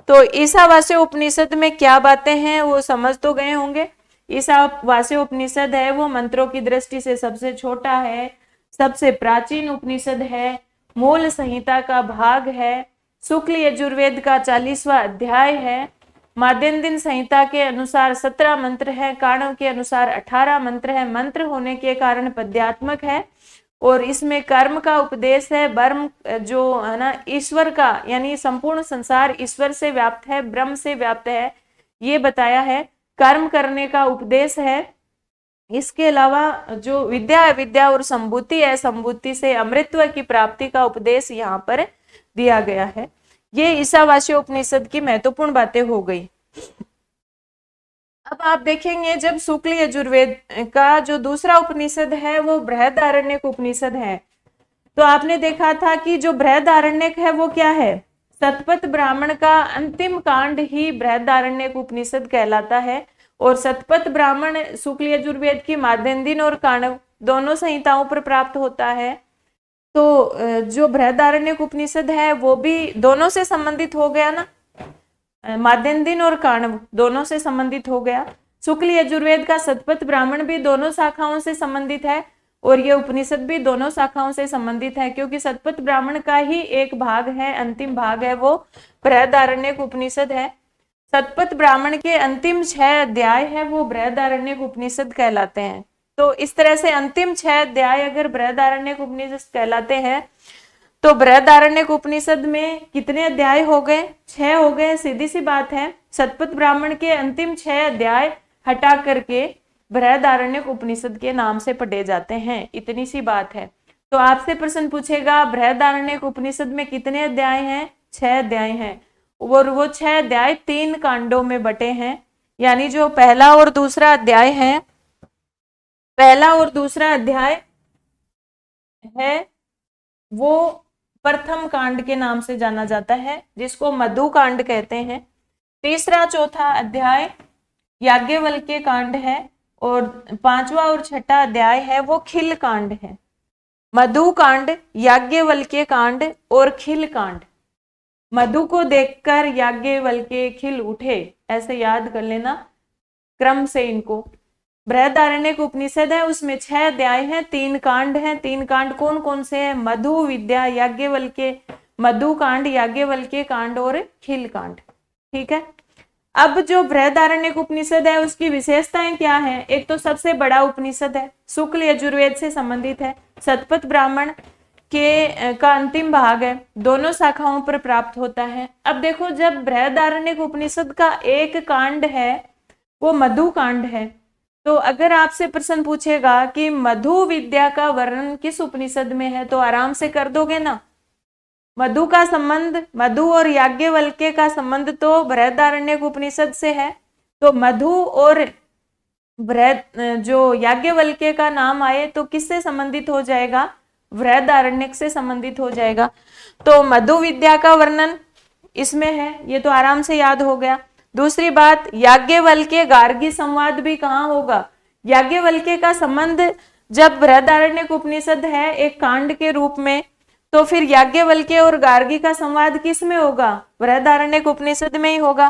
तो ईशावास्य उपनिषद में क्या बातें हैं वो समझ तो गए होंगे। ईशावास्य उपनिषद है वो मंत्रों की दृष्टि से सबसे छोटा है, सबसे प्राचीन उपनिषद है, मूल संहिता का भाग है, शुक्ल यजुर्वेद का 40वां अध्याय है, माध्यन्दिन संहिता के अनुसार 17 मंत्र है, काणव के अनुसार 18 मंत्र है, मंत्र होने के कारण पद्यात्मक है और इसमें कर्म का उपदेश है। ब्रह्म जो है ना ईश्वर का, यानी संपूर्ण संसार ईश्वर से व्याप्त है, ब्रह्म से व्याप्त है, ये बताया है। कर्म करने का उपदेश है। इसके अलावा जो विद्या अविद्या और संभूति है, संभूति से अमृतत्व की प्राप्ति का उपदेश यहाँ पर दिया गया है। ये ईशावास्य उपनिषद की महत्वपूर्ण बातें हो गई। अब आप देखेंगे जब शुक्ल यजुर्वेद का जो दूसरा उपनिषद है वो बृहदारण्यक उपनिषद है, तो आपने देखा था कि जो बृहदारण्यक है वो क्या है, शतपथ ब्राह्मण का अंतिम कांड ही बृहदारण्यक उपनिषद कहलाता है। और शतपथ ब्राह्मण शुक्ल यजुर्वेद की माध्यन्दिन और काणव दोनों संहिताओं पर प्राप्त होता है। तो जो बृहदारण्यक उपनिषद है वो भी दोनों से संबंधित हो गया ना, माध्यन्दिन और काणव दोनों से संबंधित हो गया। शुक्ल यजुर्वेद का शतपथ ब्राह्मण भी दोनों शाखाओं से संबंधित है और ये उपनिषद भी दोनों शाखाओं से संबंधित है, क्योंकि शतपथ ब्राह्मण का ही एक भाग है, अंतिम भाग है, वो बृहदारण्यक उपनिषद है। शतपथ ब्राह्मण के अंतिम 6 अध्याय है वो बृहदारण्यक उपनिषद कहलाते हैं। तो इस तरह से अंतिम 6 अध्याय अगर बृहदारण्यक उपनिषद कहलाते हैं तो बृहदारण्यक उपनिषद में कितने अध्याय हो गए, 6 हो गए। सीधी सी बात है, शतपथ ब्राह्मण के अंतिम 6 अध्याय हटा करके बृहदारण्यक उपनिषद के नाम से पढ़े जाते हैं, इतनी सी बात है। तो आपसे प्रश्न पूछेगा बृहदारण्यक उपनिषद में कितने अध्याय हैं, 6 अध्याय हैं, और वो 6 अध्याय 3 कांडों में बटे हैं। यानी जो पहला और दूसरा अध्याय है, पहला और दूसरा अध्याय है वो प्रथम कांड के नाम से जाना जाता है, जिसको मधु कांड कहते हैं। तीसरा चौथा अध्याय याज्ञवल्क्य कांड है और 5वां और 6ठा अध्याय है वो खिल कांड है। मधु कांड, याज्ञवल्क्य कांड और खिल कांड। मधु को देखकर याज्ञवल्क्य खिल उठे, ऐसे याद कर लेना क्रम से इनको। बृहदारण्यक उपनिषद है, उसमें 6 अध्याय हैं, 3 कांड हैं। 3 कांड कौन कौन से हैं, मधु, विद्या, याज्ञवल्क्य, मधु कांड, याज्ञवल्क्य कांड और खिल कांड। ठीक है। अब जो बृहदारण्यक उपनिषद है उसकी विशेषताएं क्या है, एक तो सबसे बड़ा उपनिषद है, शुक्ल यजुर्वेद से संबंधित है, शतपथ ब्राह्मण के का अंतिम भाग है, दोनों शाखाओं पर प्राप्त होता है। अब देखो जब बृहदारण्यक उपनिषद का एक कांड है वो मधु कांड है, तो अगर आपसे प्रश्न पूछेगा कि मधु विद्या का वर्णन किस उपनिषद में है तो आराम से कर दोगे ना। मधु का संबंध, मधु और याज्ञवल्क्य का संबंध तो बृहदारण्यक उपनिषद से है, तो मधु और जो याज्ञवल्क्य का नाम आए तो किससे संबंधित हो जाएगा, बृहदारण्यक से संबंधित हो जाएगा। तो मधु विद्या का वर्णन इसमें है, ये तो आराम से याद हो गया। दूसरी बात, याज्ञवल्क्य गार्गी संवाद भी कहाँ होगा, याज्ञवल्क्य का संबंध जब बृहदारण्यक उपनिषद है एक कांड के रूप में, तो फिर याज्ञवल्क्य और गार्गी का संवाद किस में होगा, बृहदारण्यक उपनिषद में ही होगा।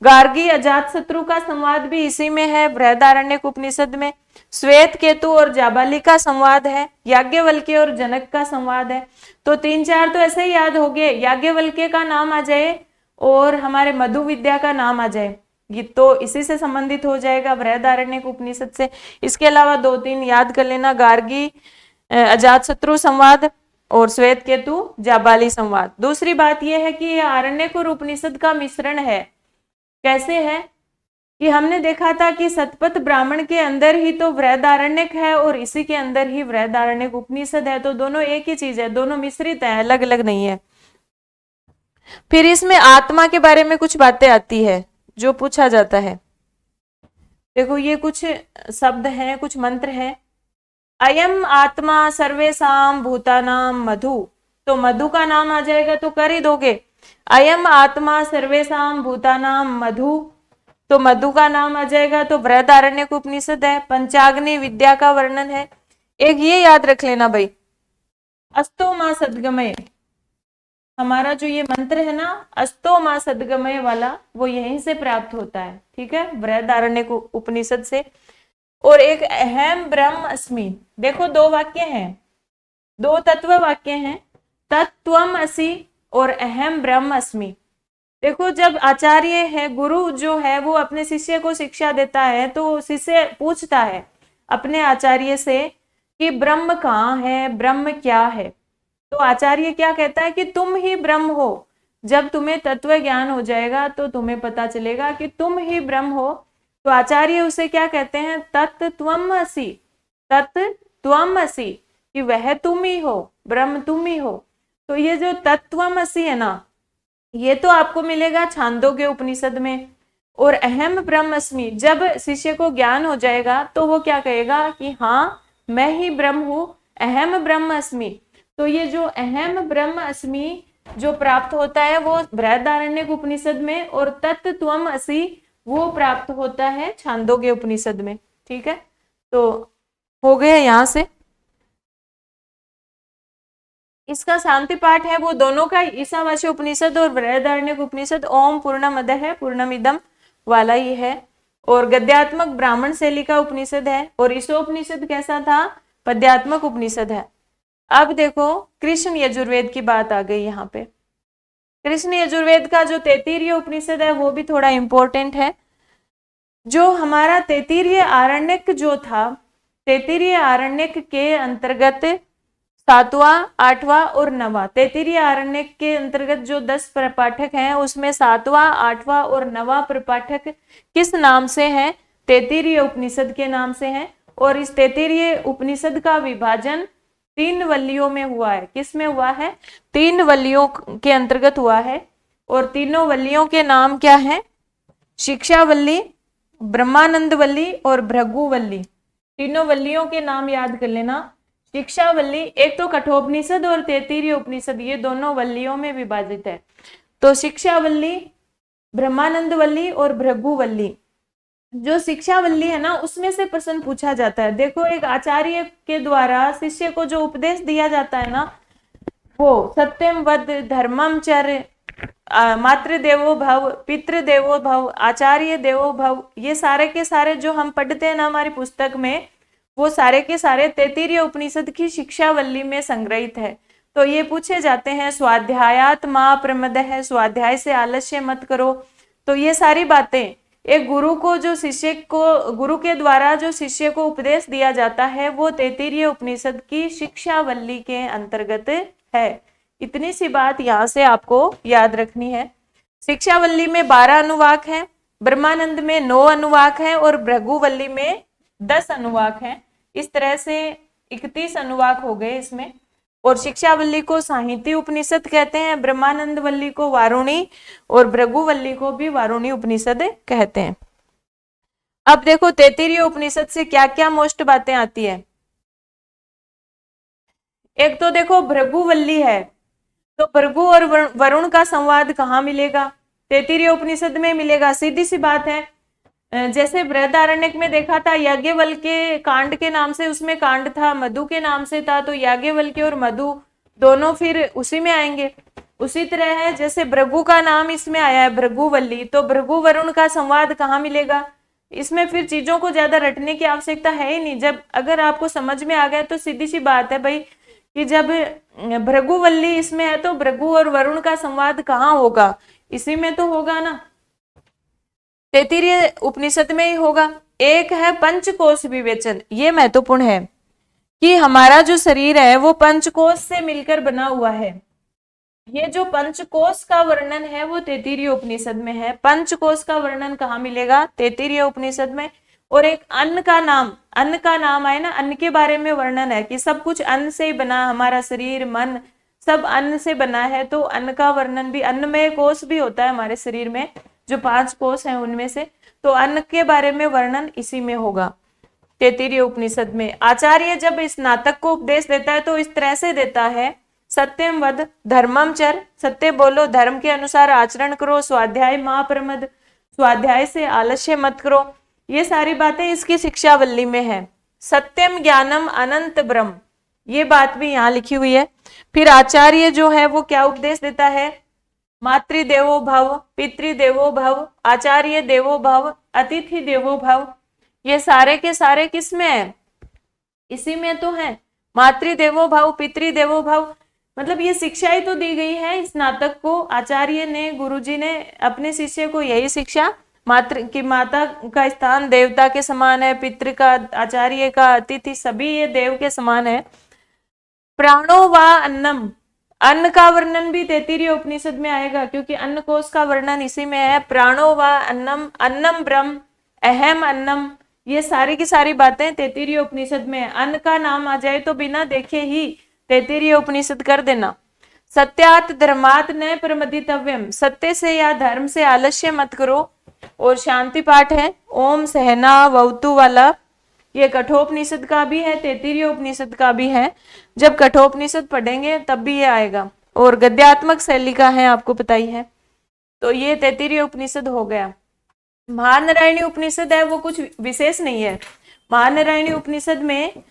गार्गी अजातशत्रु का संवाद भी इसी में है, बृहदारण्यक उपनिषद में। श्वेत केतु और जाबाली का संवाद है, याज्ञवल्क्य और जनक का संवाद है। तो 3-4 तो ऐसे ही याद हो गए, याज्ञवल्क्य का नाम आ जाए और हमारे मधु विद्या का नाम आ जाए, ये तो इसी से संबंधित हो जाएगा, बृहदारण्यक उपनिषद से। इसके अलावा 2-3 याद कर लेना, गार्गी अजातशत्रु संवाद और श्वेत केतु जाबाली संवाद। दूसरी बात यह है कि यह आरण्यक और उपनिषद का मिश्रण है। कैसे है कि हमने देखा था कि शतपथ ब्राह्मण के अंदर ही तो बृहदारण्यक है और इसी के अंदर ही बृहदारण्यक उपनिषद है, तो दोनों एक ही चीज है, दोनों मिश्रित है, अलग अलग नहीं है। फिर इसमें आत्मा के बारे में कुछ बातें आती है जो पूछा जाता है। देखो ये कुछ शब्द हैं, कुछ मंत्र हैं। अयम आत्मा सर्वेसाम भूतानाम मधु, तो मधु का नाम आ जाएगा तो कर ही दोगे, अयम आत्मा सर्वेसाम भूतानाम मधु, तो मधु का नाम आ जाएगा तो बृहदारण्यक उपनिषद है। पंचाग्नि विद्या का वर्णन है। एक ये याद रख लेना भाई, अस्तो मां सद्गमय, हमारा जो ये मंत्र है ना अस्तो मां सद्गमय वाला, वो यहीं से प्राप्त होता है, ठीक है, बृहदारण्यक उपनिषद से। और एक अहम ब्रह्म अस्मि, देखो 2 वाक्य हैं, 2 तत्व वाक्य हैं, तत्त्वम असि और अहम ब्रह्म अस्मि। देखो जब आचार्य है, गुरु जो है वो अपने शिष्य को शिक्षा देता है तो शिष्य पूछता है अपने आचार्य से कि ब्रह्म कहाँ है, ब्रह्म क्या है। तो आचार्य क्या कहता है कि तुम ही ब्रह्म हो। जब तुम्हें तत्व ज्ञान हो जाएगा तो तुम्हें पता चलेगा कि तुम ही ब्रह्म हो। तो आचार्य उसे क्या कहते हैं, तत्त्वमसि, तत्त्वमसि, कि वह तुम ही हो, ब्रह्म तुम ही हो। तो ये जो तत्वमसि है ना, ये तो आपको मिलेगा छांदोग्य उपनिषद में। और अहम ब्रह्मस्मि, जब शिष्य को ज्ञान हो जाएगा तो वो क्या कहेगा कि हाँ मैं ही ब्रह्म हूं, अहम ब्रह्म अस्मि। तो ये जो अहम ब्रह्म अस्मि जो प्राप्त होता है वो बृहदारण्यक उपनिषद में, और तत्त्वम असि वो प्राप्त होता है छांदोग्य उपनिषद में। ठीक है, तो हो गया यहां से। इसका शांति पाठ है वो दोनों का, ईशावास्य उपनिषद और बृहदारण्यक उपनिषद ओम पूर्णमदः पूर्णमिदम वाला ही है। और गद्यात्मक ब्राह्मण शैली का उपनिषद है। और ईशोपनिषद कैसा था? पद्यात्मक उपनिषद है। अब देखो कृष्ण यजुर्वेद की बात आ गई यहाँ पे। कृष्ण यजुर्वेद का जो तैत्तिरीय उपनिषद है वो भी थोड़ा इंपॉर्टेंट है। जो हमारा तैत्तिरीय आरण्यक जो था, तैत्तिरीय आरण्यक के अंतर्गत 7वां, 8वां और 9वां, तैत्तिरीय आरण्यक के अंतर्गत जो 10 प्रपाठक हैं उसमें 7वां, 8वां और 9वां प्रपाठक किस नाम से हैं? तैत्तिरीय उपनिषद के नाम से हैं। और इस तैत्तिरीय उपनिषद का विभाजन 3 वल्लियों में हुआ है। किस में हुआ है? 3 वल्लियों के अंतर्गत हुआ है। और तीनों वल्लियों के नाम क्या है? शिक्षावल्ली, ब्रह्मानंदवल्ली और भृगुवल्ली। तीनों वल्लियों के नाम याद कर लेना। शिक्षावल्ली, एक तो कठोपनिषद और तैत्तिरीय उपनिषद ये दोनों वल्लियों में विभाजित है। तो शिक्षावल्ली, ब्रह्मानंदवल्ली और भृगुवल्ली। जो शिक्षावल्ली है ना, उसमें से प्रश्न पूछा जाता है। देखो, एक आचार्य के द्वारा शिष्य को जो उपदेश दिया जाता है ना, वो सत्यम वद, धर्मम चर, मातृदेवो भव, पितृदेवो भव, आचार्य देवो भव, ये सारे के सारे जो हम पढ़ते हैं ना हमारी पुस्तक में, वो सारे के सारे तैत्तिरीय उपनिषद की शिक्षावल्ली में संग्रहित है। तो ये पूछे जाते हैं, स्वाध्यायात मा प्रमदः, स्वाध्याय से आलस्य मत करो। तो ये सारी बातें एक गुरु को, जो शिष्य को, गुरु के द्वारा जो शिष्य को उपदेश दिया जाता है वो तैत्तिरीय उपनिषद की शिक्षावल्ली के अंतर्गत है। इतनी सी बात यहाँ से आपको याद रखनी है। शिक्षावल्ली में 12 अनुवाक हैं, ब्रह्मानंद में 9 अनुवाक हैं और भृगुवल्ली में 10 अनुवाक हैं। इस तरह से 31 अनुवाक हो गए इसमें। और शिक्षावल्ली को साहित्य उपनिषद कहते हैं, ब्रह्मानंदवल्ली को वारुणी और भृगुवल्ली को भी वारुणी उपनिषद कहते हैं। अब देखो तैत्तिरीय उपनिषद से क्या क्या मोस्ट बातें आती है। एक तो देखो भृगुवल्ली है, तो भृगु और वरुण का संवाद कहाँ मिलेगा? तैत्तिरीय उपनिषद में मिलेगा। सीधी सी बात है। जैसे बृहदारण्यक में देखा था याज्ञवल्क्य के कांड के नाम से, उसमें कांड था, मधु के नाम से था, तो याज्ञवल्क्य और मधु दोनों फिर उसी में आएंगे। उसी तरह है, जैसे भृगु का नाम इसमें आया है भृगुवल्ली, तो भृगु वरुण का संवाद कहाँ मिलेगा? इसमें फिर चीजों को ज्यादा रटने की आवश्यकता है ही नहीं। जब अगर आपको समझ में आ गया तो सीधी सी बात है भाई कि जब भृगुवल्ली इसमें है तो भृगु और वरुण का संवाद कहाँ होगा? इसी में तो होगा ना, तैत्तिरीय उपनिषद में ही होगा। एक है पंचकोश विवेचन। ये महत्वपूर्ण है कि हमारा जो शरीर है वो पंचकोश से मिलकर बना हुआ है। ये जो पंचकोश का वर्णन है वो तैत्तिरीय उपनिषद में है। पंचकोश का वर्णन कहाँ मिलेगा? तैत्तिरीय उपनिषद में। और एक अन्न का नाम आए ना, अन्न के बारे में वर्णन है कि सब कुछ अन्न से ही बना, हमारा शरीर मन सब अन्न से बना है। तो अन्न का वर्णन भी, अन्नमय कोश भी होता है हमारे शरीर में, जो 5 कोश हैं उनमें से, तो अन्न के बारे में वर्णन इसी में होगा तैत्तिरीय उपनिषद में। आचार्य जब इस नाटक को उपदेश देता है तो इस तरह से देता है, सत्यम वद, धर्मम चर, सत्य बोलो, धर्म के अनुसार आचरण करो, स्वाध्याय मा प्रमद, स्वाध्याय से आलस्य मत करो। ये सारी बातें इसकी शिक्षावल्ली में है। सत्यम ज्ञानम अनंत ब्रह्म, ये बात भी यहाँ लिखी हुई है। फिर आचार्य जो है वो क्या उपदेश देता है? मातृदेवो भव, पितृदेवो भव, आचार्य देवो भव, अतिथि देवो भव। ये सारे के सारे किस में है? इसी में तो है। मातृदेवो भव, पितृदेवो भव, मतलब ये शिक्षा ही तो दी गई है इस नाटक को। आचार्य ने, गुरुजी ने अपने शिष्य को यही शिक्षा, मातृ की, माता का स्थान देवता के समान है, पितृ का, आचार्य का, अतिथि सभी ये देव के समान है। प्राणो वा अन्नम, अन्न का वर्णन भी तैत्तिरीय उपनिषद में आएगा क्योंकि अन्न कोश का वर्णन इसी में है। प्राणो वा अन्नम, अन्नम ब्रह्म, अहम अन्नम, ये सारी की सारी बातें तैत्तिरीय उपनिषद में है। अन्न का नाम आ जाए तो बिना देखे ही तैत्तिरीय उपनिषद कर देना। सत्यात धर्मात न प्रमदितव्यम, सत्य से या धर्म से आलस्य मत करो। और शांति पाठ है ओम सहना ववतु वाला, ये कठोपनिषद का भी है, तैत्तिरीय उपनिषद का भी है। जब कठोपनिषद पढ़ेंगे तब भी ये आएगा। और गद्यात्मक शैली का है, आपको पता ही है। तो ये तैत्तिरीय उपनिषद हो गया। महानारायणी उपनिषद है वो कुछ विशेष नहीं है। महानारायणी उपनिषद में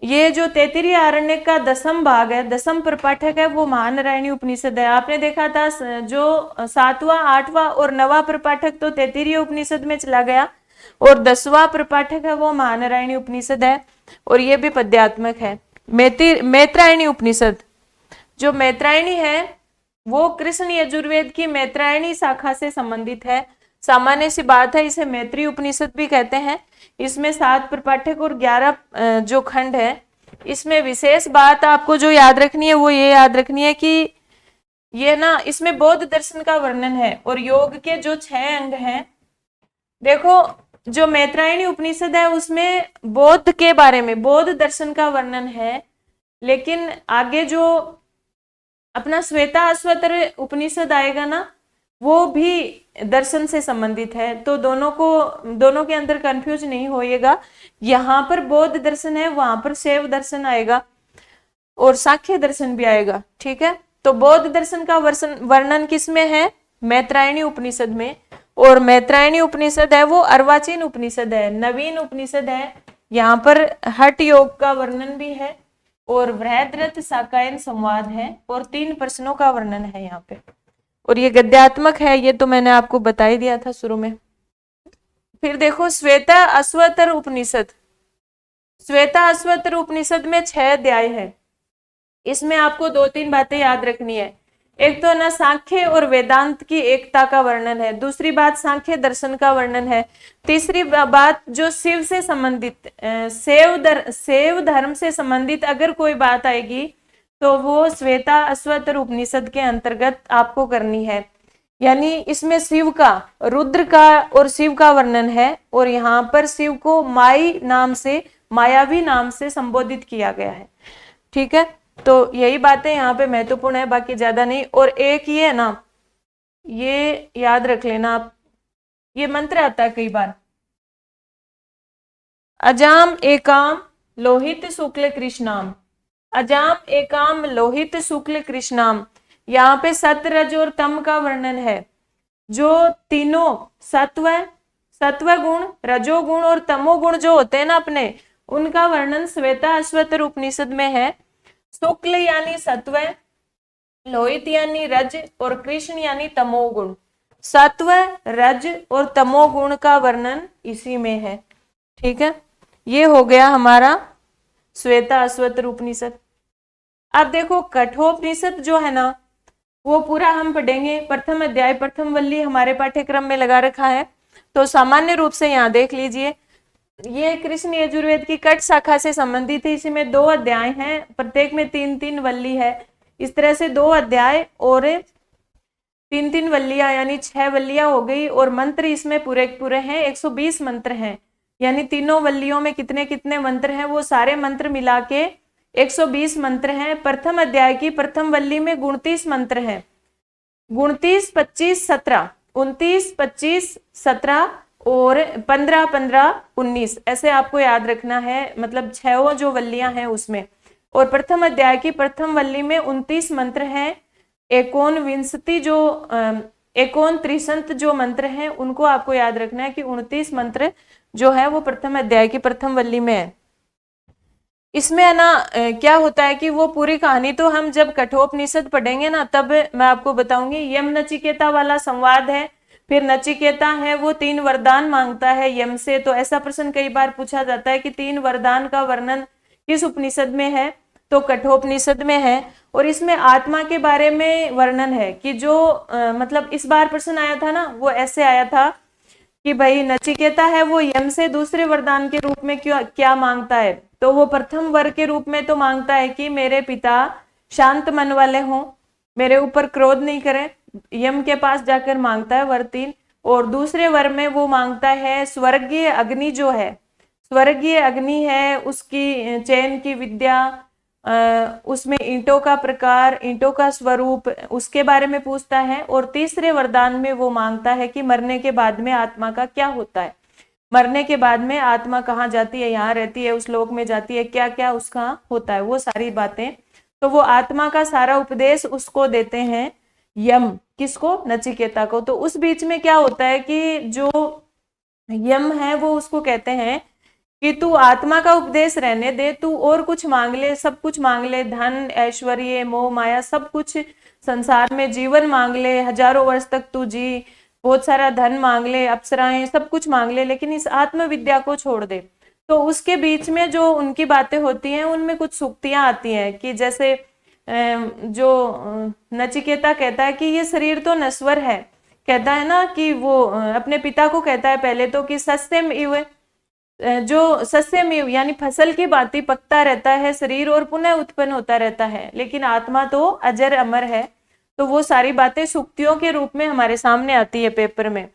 ये जो तैत्तिरीय आरण्यक का 10वां भाग है, 10वां प्रपाठक है, वो महानारायणी उपनिषद है। आपने देखा था जो 7वां 8वां और 9वां प्रपाठक तो तैत्तिरीय उपनिषद में चला गया, और 10वां प्रपाठक है वो महानारायणी उपनिषद है, और ये भी पद्यात्मक है। मैत्रायणी उपनिषद, जो मैत्रायणी है वो कृष्ण यजुर्वेद की मैत्रायणी शाखा से संबंधित है। सामान्य सी बात है, इसे मैत्री उपनिषद भी कहते हैं। इसमें 7 प्रपाठक और 11 जो खंड है। इसमें विशेष बात आपको जो याद रखनी है वो ये याद रखनी है कि ये ना, इसमें बौद्ध दर्शन का वर्णन है और योग के जो 6 अंग हैं। देखो जो मैत्रायणी उपनिषद है उसमें बौद्ध के बारे में, बौद्ध दर्शन का वर्णन है, लेकिन आगे जो अपना श्वेता अश्वतर उपनिषद आएगा ना, वो भी दर्शन से संबंधित है। तो दोनों के अंदर कंफ्यूज नहीं होइएगा। यहाँ पर बौद्ध दर्शन है, वहां पर शैव दर्शन आएगा और सांख्य दर्शन भी आएगा, ठीक है। तो बौद्ध दर्शन का वर्णन किसमें है? मैत्रायणी उपनिषद में। और मैत्रायणी उपनिषद है वो अर्वाचीन उपनिषद है, नवीन उपनिषद है। यहाँ पर हठ योग का वर्णन भी है और बृहद्रथ साकायन संवाद है और 3 प्रश्नों का वर्णन है यहाँ पे। और ये गद्यात्मक है, ये तो मैंने आपको बता ही दिया था शुरू में। फिर देखो श्वेता अश्वतर उपनिषद। श्वेता अश्वतर उपनिषद में 6 अध्याय है। इसमें आपको 2-3 बातें याद रखनी है। एक तो ना सांख्य और वेदांत की एकता का वर्णन है, दूसरी बात सांख्य दर्शन का वर्णन है, तीसरी बात जो शिव से संबंधित शैव धर्म से संबंधित अगर कोई बात आएगी तो वो श्वेता अश्वतर उपनिषद के अंतर्गत आपको करनी है। यानी इसमें शिव का, रुद्र का और शिव का वर्णन है, और यहाँ पर शिव को माई नाम से, मायावी नाम से संबोधित किया गया है, ठीक है। तो यही बातें यहाँ पे महत्वपूर्ण है, बाकी ज्यादा नहीं। और एक ये है ना, ये याद रख लेना आप, ये मंत्र आता है कई बार, अजाम एकाम लोहित शुक्ल कृष्णाम, अजाम एकाम लोहित शुक्ल कृष्णाम। यहाँ पे सत्य रज और तम का वर्णन है। जो तीनों सत्व गुण, रजोगुण और तमोगुण जो होते हैं ना अपने, उनका वर्णन श्वेता अश्वतर उपनिषद में है। शुक्ल यानी सत्व, लोहित यानी रज और कृष्ण यानी तमोगुण। सत्व, रज और तमोगुण का वर्णन इसी में है, ठीक है। ये हो गया हमारा श्वेता अश्वतर उपनिषद। अब देखो कठोपनिषद जो है ना, वो पूरा हम पढ़ेंगे। प्रथम अध्याय प्रथम वल्ली हमारे पाठ्यक्रम में लगा रखा है, तो सामान्य रूप से यहाँ देख लीजिए। ये कृष्ण यजुर्वेद की कट शाखा से संबंधित है। इसमें 2 अध्याय हैं, प्रत्येक में 3-3 वल्ली है। इस तरह से 2 अध्याय और 3-3 वल्लियां, यानी 6 वल्लियां हो गई। और मंत्र इसमें पूरे हैं, 120 मंत्र हैं। यानी तीनों वल्लियों में कितने कितने मंत्र हैं, वो सारे मंत्र मिला के 120 मंत्र हैं। प्रथम अध्याय की प्रथम वल्ली में 29 मंत्र हैं। 29, 25, 17, 29, 25, 17 और 15, 15, 19, ऐसे आपको याद रखना है। मतलब 6 जो वल्लियां हैं उसमें। और प्रथम अध्याय की प्रथम वल्ली में 29 मंत्र हैं। 39 जो मंत्र हैं उनको आपको याद रखना है कि 29 मंत्र जो है वो प्रथम अध्याय की प्रथम वल्ली में है। इसमें है ना क्या होता है कि वो पूरी कहानी तो हम जब कठोपनिषद पढ़ेंगे ना तब मैं आपको बताऊंगी। यम नचिकेता वाला संवाद है। फिर नचिकेता है वो 3 वरदान मांगता है यम से। तो ऐसा प्रश्न कई बार पूछा जाता है कि 3 वरदान का वर्णन किस उपनिषद में है, तो कठोपनिषद में है। और इसमें आत्मा के बारे में वर्णन है कि जो मतलब इस बार प्रश्न आया था ना, वो ऐसे आया था कि भाई नचिकेता है वो यम से दूसरे वरदान के रूप में क्या मांगता है। तो वो प्रथम वर के रूप में तो मांगता है कि मेरे पिता शांत मन वाले हों, मेरे ऊपर क्रोध नहीं करें। यम के पास जाकर मांगता है वर 3। और दूसरे वर में वो मांगता है स्वर्गीय अग्नि जो है, स्वर्गीय अग्नि है, उसकी चयन की विद्या, उसमें ईंटों का प्रकार, ईंटों का स्वरूप, उसके बारे में पूछता है। और तीसरे वरदान में वो मांगता है कि मरने के बाद में आत्मा का क्या होता है, मरने के बाद में आत्मा कहाँ जाती है, यहाँ रहती है, उस लोक में जाती है, क्या क्या उसका होता है, वो सारी बातें। तो वो आत्मा का सारा उपदेश उसको देते हैं यम, किसको, नचिकेता को। तो उस बीच में क्या होता है कि जो यम है वो उसको कहते हैं कि तू आत्मा का उपदेश रहने दे, तू और कुछ मांग ले, सब कुछ मांग ले, धन ऐश्वर्य मोह माया सब कुछ संसार में, जीवन मांग ले, हजारों वर्ष तक तू जी, बहुत सारा धन मांग ले, अप्सराएं सब कुछ मांग ले, लेकिन इस आत्मविद्या को छोड़ दे। तो उसके बीच में जो उनकी बातें होती हैं उनमें कुछ सूक्तियां आती हैं कि जैसे जो नचिकेता कहता है कि ये शरीर तो नश्वर है, कहता है ना कि वो अपने पिता को कहता है पहले तो कि सस्यम इव, जो सस्यम इव यानी फसल की भांति पकता रहता है शरीर और पुनः उत्पन्न होता रहता है, लेकिन आत्मा तो अजर अमर है। तो वो सारी बातें सूक्तियों के रूप में हमारे सामने आती है पेपर में।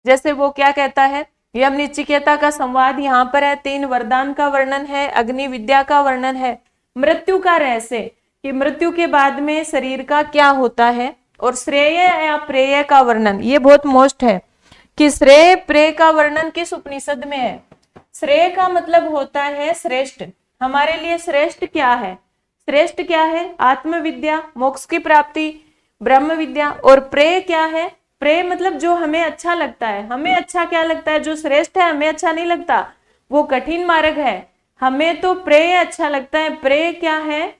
जैसे वो क्या कहता है, यम नचिकेता का संवाद यहाँ पर है, 3 वरदान का वर्णन है, अग्नि विद्या का वर्णन है, मृत्यु का रहस्य कि मृत्यु के बाद में शरीर का क्या होता है, और श्रेय या प्रेय का वर्णन। ये बहुत मोस्ट है कि श्रेय प्रेय का वर्णन किस उपनिषद में है। श्रेय का मतलब होता है श्रेष्ठ, हमारे लिए श्रेष्ठ क्या है, श्रेष्ठ क्या है, आत्मविद्या, मोक्ष की प्राप्ति, ब्रह्म विद्या। और प्रेय क्या है, प्रेय मतलब जो हमें अच्छा लगता है। हमें अच्छा क्या लगता है, जो श्रेष्ठ है हमें अच्छा नहीं लगता, वो कठिन मार्ग है, हमें तो प्रेय अच्छा लगता है। प्रेय क्या है,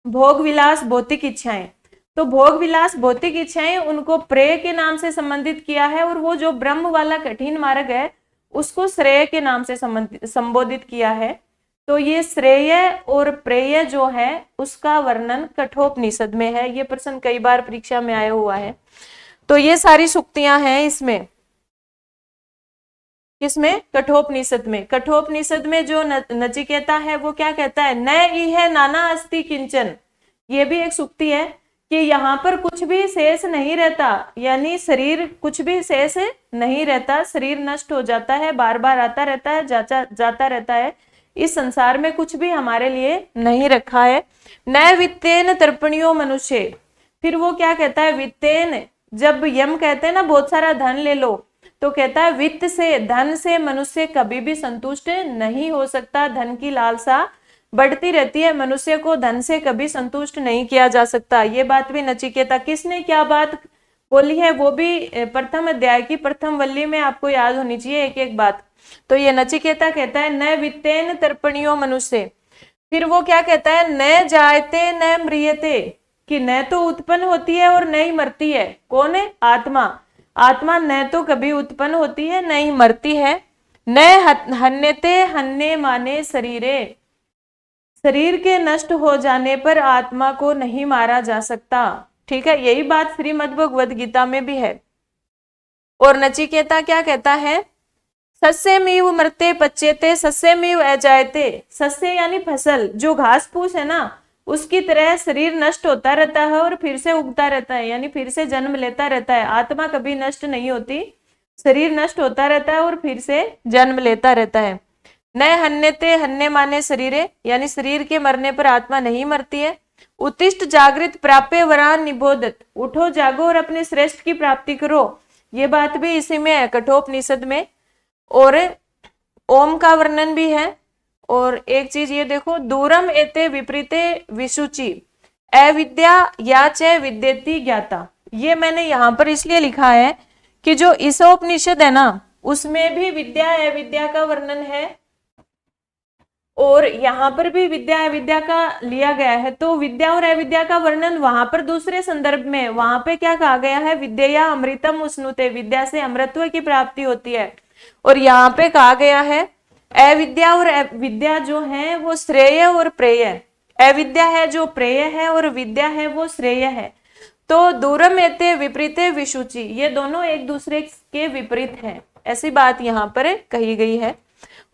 भोग विलास भौतिक इच्छाएं। तो भोग विलास भौतिक इच्छाएं उनको प्रेय के नाम से संबंधित किया है, और वो जो ब्रह्म वाला कठिन मार्ग है उसको श्रेय के नाम से संबोधित किया है। तो ये श्रेय और प्रेय जो है उसका वर्णन कठोपनिषद में है। ये प्रश्न कई बार परीक्षा में आया हुआ है। तो ये सारी सूक्तियां हैं इसमें, किसमें, कठोपनिषद में। कठोपनिषद में जो नचिकेता है वो क्या कहता है, न इह नाना अस्ति किंचन। ये भी एक सूक्ति है कि यहाँ पर कुछ भी शेष नहीं रहता, यानी शरीर कुछ भी शेष नहीं रहता, शरीर नष्ट हो जाता है, बार बार आता रहता है, जाता रहता है, इस संसार में कुछ भी हमारे लिए नहीं रखा है। न वित्तेन तर्पणियो मनुष्य। फिर वो क्या कहता है, वित्तेन, जब यम कहते हैं ना बहुत सारा धन ले लो, तो कहता है वित्त से, धन से मनुष्य कभी भी संतुष्ट नहीं हो सकता, धन की लालसा बढ़ती रहती है, मनुष्य को धन से कभी संतुष्ट नहीं किया जा सकता। ये बात भी नचिकेता, किसने क्या बात बोली है वो भी प्रथम अध्याय की प्रथम वल्ली में आपको याद होनी चाहिए एक एक बात। तो ये नचिकेता कहता है न वित्तेन तर्पणियो मनुष्य। फिर वो क्या कहता है, न जायते न म्रियते, कि न तो उत्पन्न होती है और न ही मरती है। कौन है, आत्मा। आत्मा न तो कभी उत्पन्न होती है न ही मरती है। न हन्यते हन्ने माने शरीरे, शरीर के नष्ट हो जाने पर आत्मा को नहीं मारा जा सकता। ठीक है, यही बात श्रीमद् भगवद गीता में भी है। और नचिकेता क्या कहता है, सस्यमेव मरते पच्यते सस्यमेव अजायते। सस्य यानी फसल, जो घास फूस है ना, उसकी तरह शरीर नष्ट होता रहता है और फिर से उगता रहता है, यानी फिर से जन्म लेता रहता है। आत्मा कभी नष्ट नहीं होती, शरीर नष्ट होता रहता है और फिर से जन्म लेता रहता है। न हन्यते हन्ने माने शरीरे, यानी शरीर के मरने पर आत्मा नहीं मरती है। उत्तिष्ठ जागृत प्राप्य वरान निबोधत, उठो जागो और अपने श्रेष्ठ की प्राप्ति करो। ये बात भी इसी में है, कठोपनिषद में। और ओम का वर्णन भी है। और एक चीज ये देखो, दूरम एते विपरीते विशुचि अविद्या या च विद्येति ज्ञाता। ये मैंने यहाँ पर इसलिए लिखा है कि जो ईशोपनिषद है ना, उसमें भी विद्या अविद्या का वर्णन है और यहाँ पर भी विद्या अविद्या का लिया गया है। तो विद्या और अविद्या का वर्णन वहां पर दूसरे संदर्भ में, वहां पे क्या कहा गया है, विद्या अमृतम उष्णुते, विद्या से अमृतत्व की प्राप्ति होती है। और यहाँ पे कहा गया है अविद्या और विद्या जो है वो श्रेय और प्रेय, अविद्या है जो प्रेय है और विद्या है वो श्रेय है। तो दूरम एते विपरीते विशुचि, ये दोनों एक दूसरे के विपरीत है, ऐसी बात यहाँ पर कही गई है।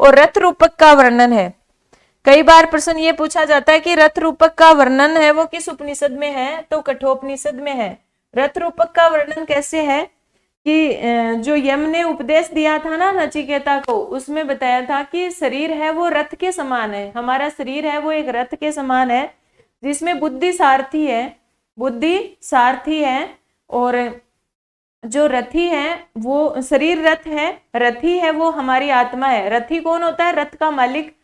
और रथ रूपक का वर्णन है। कई बार प्रश्न ये पूछा जाता है कि रथ रूपक का वर्णन है वो किस उपनिषद में है, तो कठोपनिषद में है। रथ रूपक का वर्णन कैसे है कि जो यम ने उपदेश दिया था ना नचिकेता को, उसमें बताया था कि शरीर है वो रथ के समान है, हमारा शरीर है वो एक रथ के समान है, जिसमें बुद्धि सारथी है, बुद्धि सारथी है, और जो रथी है वो शरीर रथ है, रथी है वो हमारी आत्मा है। रथी कौन होता है? रथ का मालिक,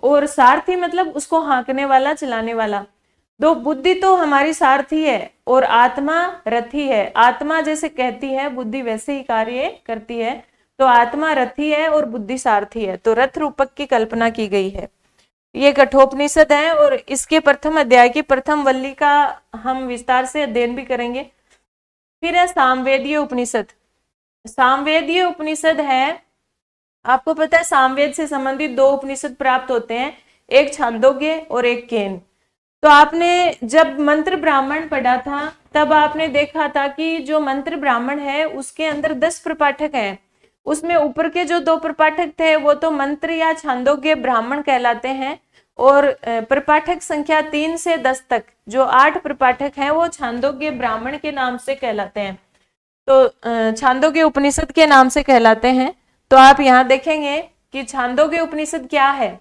और सारथी मतलब उसको हाँकने वाला, चलाने वाला। तो बुद्धि तो हमारी सारथी है और आत्मा रथी है। आत्मा जैसे कहती है बुद्धि वैसे ही कार्य करती है, तो आत्मा रथी है और बुद्धि सारथी है। तो रथ रूपक की कल्पना की गई है। ये कठोपनिषद है और इसके प्रथम अध्याय की प्रथम वल्ली का हम विस्तार से अध्ययन भी करेंगे। फिर है सामवेदीय उपनिषद। सामवेदीय उपनिषद है, आपको पता है सामवेद से संबंधित दो उपनिषद प्राप्त होते हैं, एक छांदोग्य और एक केन। तो आपने जब मंत्र ब्राह्मण पढ़ा था तब आपने देखा था कि जो मंत्र ब्राह्मण है उसके अंदर 10 प्रपाठक हैं। उसमें ऊपर के जो 2 प्रपाठक थे वो तो मंत्र या छांदोग्य ब्राह्मण कहलाते हैं, और प्रपाठक संख्या 3 से 10 तक जो 8 प्रपाठक हैं वो छांदोग्य ब्राह्मण के नाम से कहलाते हैं। तो छांदोग्य उपनिषद के नाम से कहलाते हैं। तो आप यहाँ देखेंगे कि छांदोग्य उपनिषद क्या है।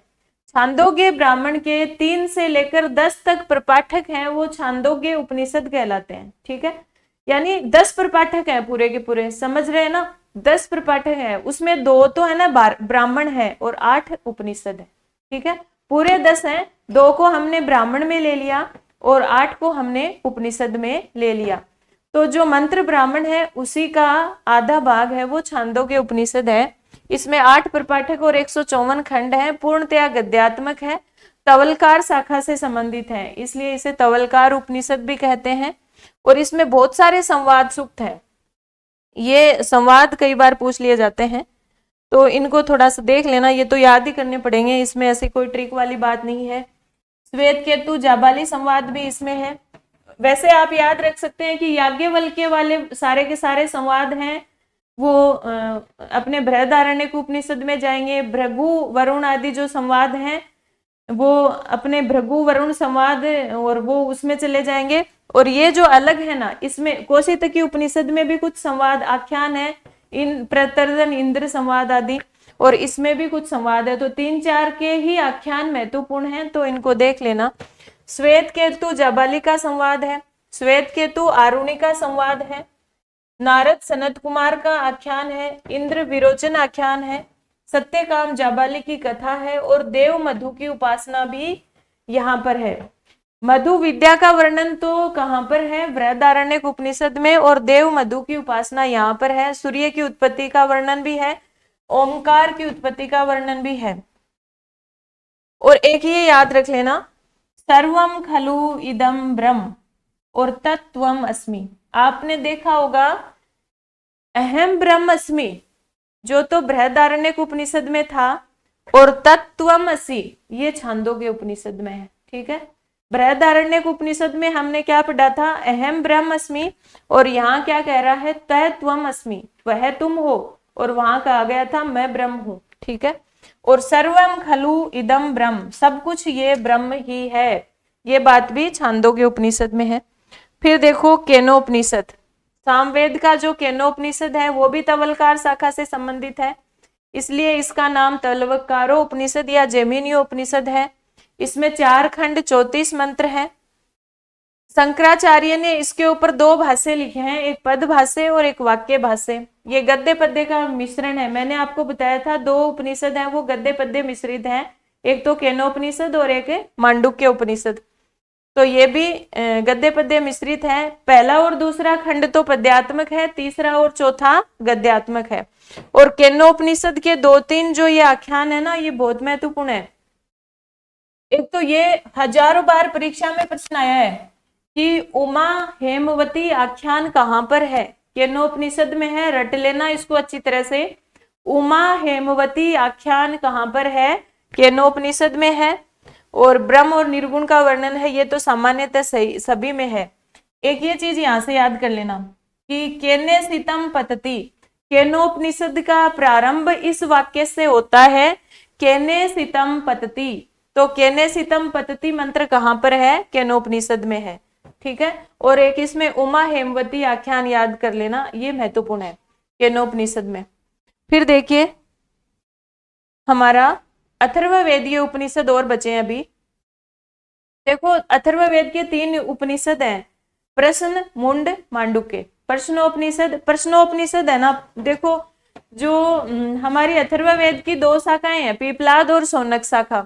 छांदोग्य ब्राह्मण के 3 से लेकर 10 तक प्रपाठक हैं वो छांदोग्य उपनिषद कहलाते हैं। ठीक है, यानी 10 प्रपाठक हैं पूरे के पूरे, समझ रहे हैं ना? 10 प्रपाठक हैं, उसमें 2 तो है ना ब्राह्मण है और 8 उपनिषद है। ठीक है, पूरे 10 हैं, 2 को हमने ब्राह्मण में ले लिया और 8 को हमने उपनिषद में ले लिया। तो जो मंत्र ब्राह्मण है उसी का आधा भाग है वो छांदोग्य उपनिषद है। इसमें 8 प्रपाठक और 154 खंड है, पूर्णतया गद्यात्मक है, तवलकार शाखा से संबंधित है, इसलिए इसे तवलकार उपनिषद भी कहते हैं। और इसमें बहुत सारे संवाद सूक्त हैं। ये संवाद कई बार पूछ लिए जाते हैं, तो इनको थोड़ा सा देख लेना, ये तो याद ही करने पड़ेंगे, इसमें ऐसी कोई ट्रिक वाली बात नहीं है। श्वेत केतु जाबाली संवाद भी इसमें है। वैसे आप याद रख सकते हैं कि याज्ञवल्क्य वाले सारे के सारे संवाद हैं वो अपने बृहदारण्यक उपनिषद में जाएंगे। भृगु वरुण आदि जो संवाद हैं वो अपने भृगु वरुण संवाद और वो उसमें चले जाएंगे। और ये जो अलग है ना, इसमें कौशितकी उपनिषद में भी कुछ संवाद आख्यान है, इन प्रतर्दन इंद्र संवाद आदि, और इसमें भी कुछ संवाद है। तो 3-4 के ही आख्यान महत्वपूर्ण हैं, तो इनको देख लेना। श्वेत केतु जाबाली का संवाद है, श्वेत केतु आरुणि का संवाद है, नारद सनत कुमार का आख्यान है, इंद्र विरोचन आख्यान है, सत्यकाम जाबाली की कथा है, और देव मधु की उपासना भी यहाँ पर है। मधु विद्या का वर्णन तो कहाँ पर है? बृहदारण्यक उपनिषद में, और देव मधु की उपासना यहाँ पर है। सूर्य की उत्पत्ति का वर्णन भी है, ओमकार की उत्पत्ति का वर्णन भी है। और एक ये याद रख लेना, सर्वम खलु इदम ब्रह्म और तत्वम अस्मि। आपने देखा होगा अहम ब्रह्म अस्मि जो तो बृहदारण्यक उपनिषद में था, और तत्वम असि ये छांदोग्य उपनिषद में है। ठीक है, बृहदारण्यक उपनिषद में हमने क्या पढ़ा था? अहम ब्रह्म अस्मि, और यहाँ क्या कह रहा है? तत्वम अस्मि, वह तुम हो, और वहां कहा गया था मैं ब्रह्म हूं। ठीक है, और सर्वम खलु इदम ब्रह्म, सब कुछ ये ब्रह्म ही है, ये बात भी छांदोग्य उपनिषद में है। फिर देखो केनोपनिषद। सामवेद का जो केनोपनिषद है वो भी तवलकार शाखा से संबंधित है, इसलिए इसका नाम तवलकारो उपनिषद या जैमिनीय उपनिषद है। इसमें 4 खंड 34 मंत्र हैं। शंकराचार्य ने इसके ऊपर 2 भाष्य लिखे हैं, एक पद भाष्य और एक वाक्य भाष्य। ये गद्य पद्य का मिश्रण है। मैंने आपको बताया था 2 उपनिषद हैं वो गद्य पद्य मिश्रित हैं, एक तो केनोपनिषद और एक मांडुक्य उपनिषद। तो ये भी गद्य पद्य मिश्रित है। पहला और दूसरा खंड तो पद्यात्मक है, तीसरा और चौथा गद्यात्मक है। और केनोपनिषद के 2-3 जो ये आख्यान है ना, ये बहुत महत्वपूर्ण है। एक तो ये हजारों बार परीक्षा में प्रश्न आया है कि उमा हेमवती आख्यान कहाँ पर है? केनोपनिषद में है, रट लेना इसको अच्छी तरह से। उमा हेमवती आख्यान कहाँ पर है? केनोपनिषद में है। और ब्रह्म और निर्गुण का वर्णन है, ये तो सामान्यतः सभी में है। एक ये चीज यहां से याद कर लेना कि केने सितम पतति, केनोपनिषद का प्रारंभ इस वाक्य से होता है, केने सितम पतति। तो केने सितम पतति मंत्र कहां पर है? केनोपनिषद में है। ठीक है, और एक इसमें उमा हेमवती आख्यान याद कर लेना, ये महत्वपूर्ण है केनोपनिषद में। फिर देखिए हमारा अथर्ववेदीय उपनिषद और बचे हैं अभी। देखो अथर्ववेद के 3 उपनिषद हैं, प्रश्न, मुंड, मांडुक्य। प्रश्नोपनिषद है ना, देखो जो हमारी अथर्ववेद की 2 शाखाएं हैं, पीपलाद और शौनक शाखा।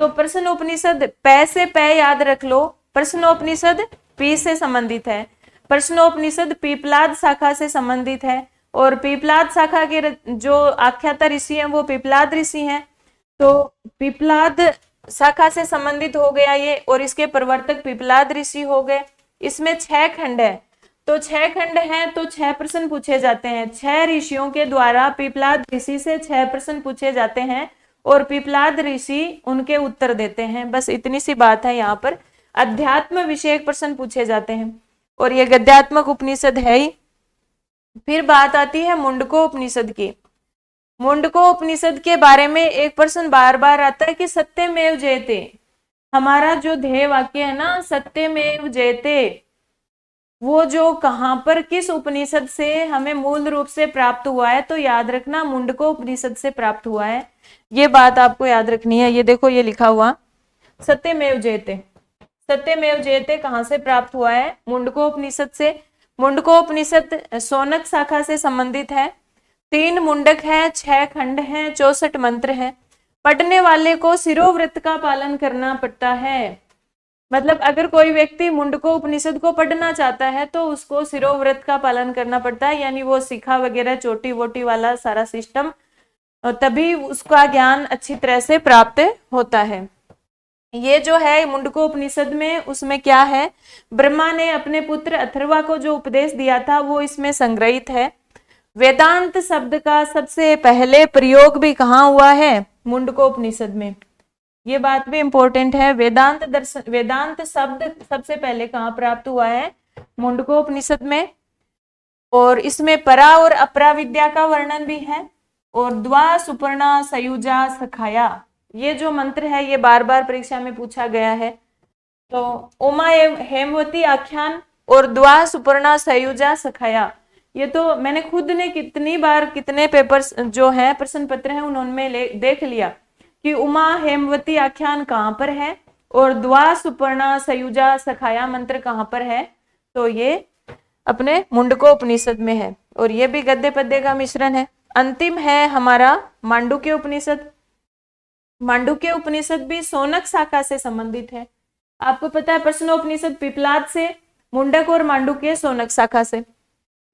तो प्रश्नोपनिषद पै से पै याद रख लो, प्रश्नोपनिषद पी से संबंधित है, प्रश्नोपनिषद पीपलाद शाखा से संबंधित है, और पीपलाद शाखा के जो आख्याता ऋषि हैं वो पीपलाद ऋषि हैं। तो पीपलाद शाखा से संबंधित हो गया ये, और इसके प्रवर्तक पीपलाद ऋषि हो गए। इसमें 6 खंड है, तो 6 खंड हैं तो 6 प्रश्न पूछे जाते हैं। 6 ऋषियों के द्वारा पीपलाद ऋषि से 6 प्रश्न पूछे जाते हैं और पीपलाद ऋषि उनके उत्तर देते हैं। बस इतनी सी बात है, यहाँ पर अध्यात्म विषयक प्रश्न पूछे जाते हैं, और ये गद्यात्मक उपनिषद है ही। फिर बात आती है मुंडको उपनिषद की। मुंडको उपनिषद के बारे में एक प्रश्न बार बार आता है कि सत्यमेव जयते, हमारा जो ध्येय वाक्य है ना सत्यमेव जयते, वो जो कहां पर किस उपनिषद से हमें मूल रूप से प्राप्त हुआ है, तो याद रखना मुंडको उपनिषद से प्राप्त हुआ है। ये बात आपको याद रखनी है। ये देखो ये लिखा हुआ सत्यमेव जयते, सत्यमेव जयते कहां से प्राप्त हुआ है? मुंडको उपनिषद से। मुंडको उपनिषद शौनक शाखा से संबंधित है। 3 मुंडक है, 6 खंड हैं, 64 मंत्र हैं। पढ़ने वाले को शिरोव्रत का पालन करना पड़ता है। मतलब अगर कोई व्यक्ति मुंडको उपनिषद को पढ़ना चाहता है तो उसको शिरोव्रत का पालन करना पड़ता है, यानी वो शिखा वगैरह चोटी वोटी वाला सारा सिस्टम, तभी उसका ज्ञान अच्छी तरह से प्राप्त होता है। ये जो है मुंडको उपनिषद में, उसमें क्या है, ब्रह्मा ने अपने पुत्र अथर्वा को जो उपदेश दिया था वो इसमें संग्रहित है। वेदांत शब्द का सबसे पहले प्रयोग भी कहाँ हुआ है? मुंडको उपनिषद में। ये बात भी इंपॉर्टेंट है। वेदांत दर्शन, वेदांत शब्द सबसे पहले कहाँ प्राप्त हुआ है? मुंडको उपनिषद में। और इसमें परा और अपरा विद्या का वर्णन भी है। और द्वा सुपर्णा सयुजा सखाया, ये जो मंत्र है ये बार बार परीक्षा में पूछा गया है। तो उमा एवं हेमवती आख्यान और द्वा सुपर्णा सयुजा सखाया, ये तो मैंने खुद ने कितनी बार कितने पेपर्स जो है प्रश्न पत्र हैं उन्होंने देख लिया कि उमा हेमवती आख्यान कहाँ पर है और द्वा सुपर्णा सयुजा सखाया मंत्र कहाँ पर है। तो ये अपने मुंडको उपनिषद में है, और ये भी गद्य पद्य का मिश्रण है। अंतिम है हमारा मांडुक्य उपनिषद। मांडुक्य उपनिषद भी शौनक शाखा से संबंधित है। आपको पता है प्रश्नोपनिषद पीपलाद से, मुंडक और मांडुक्य शौनक शाखा से।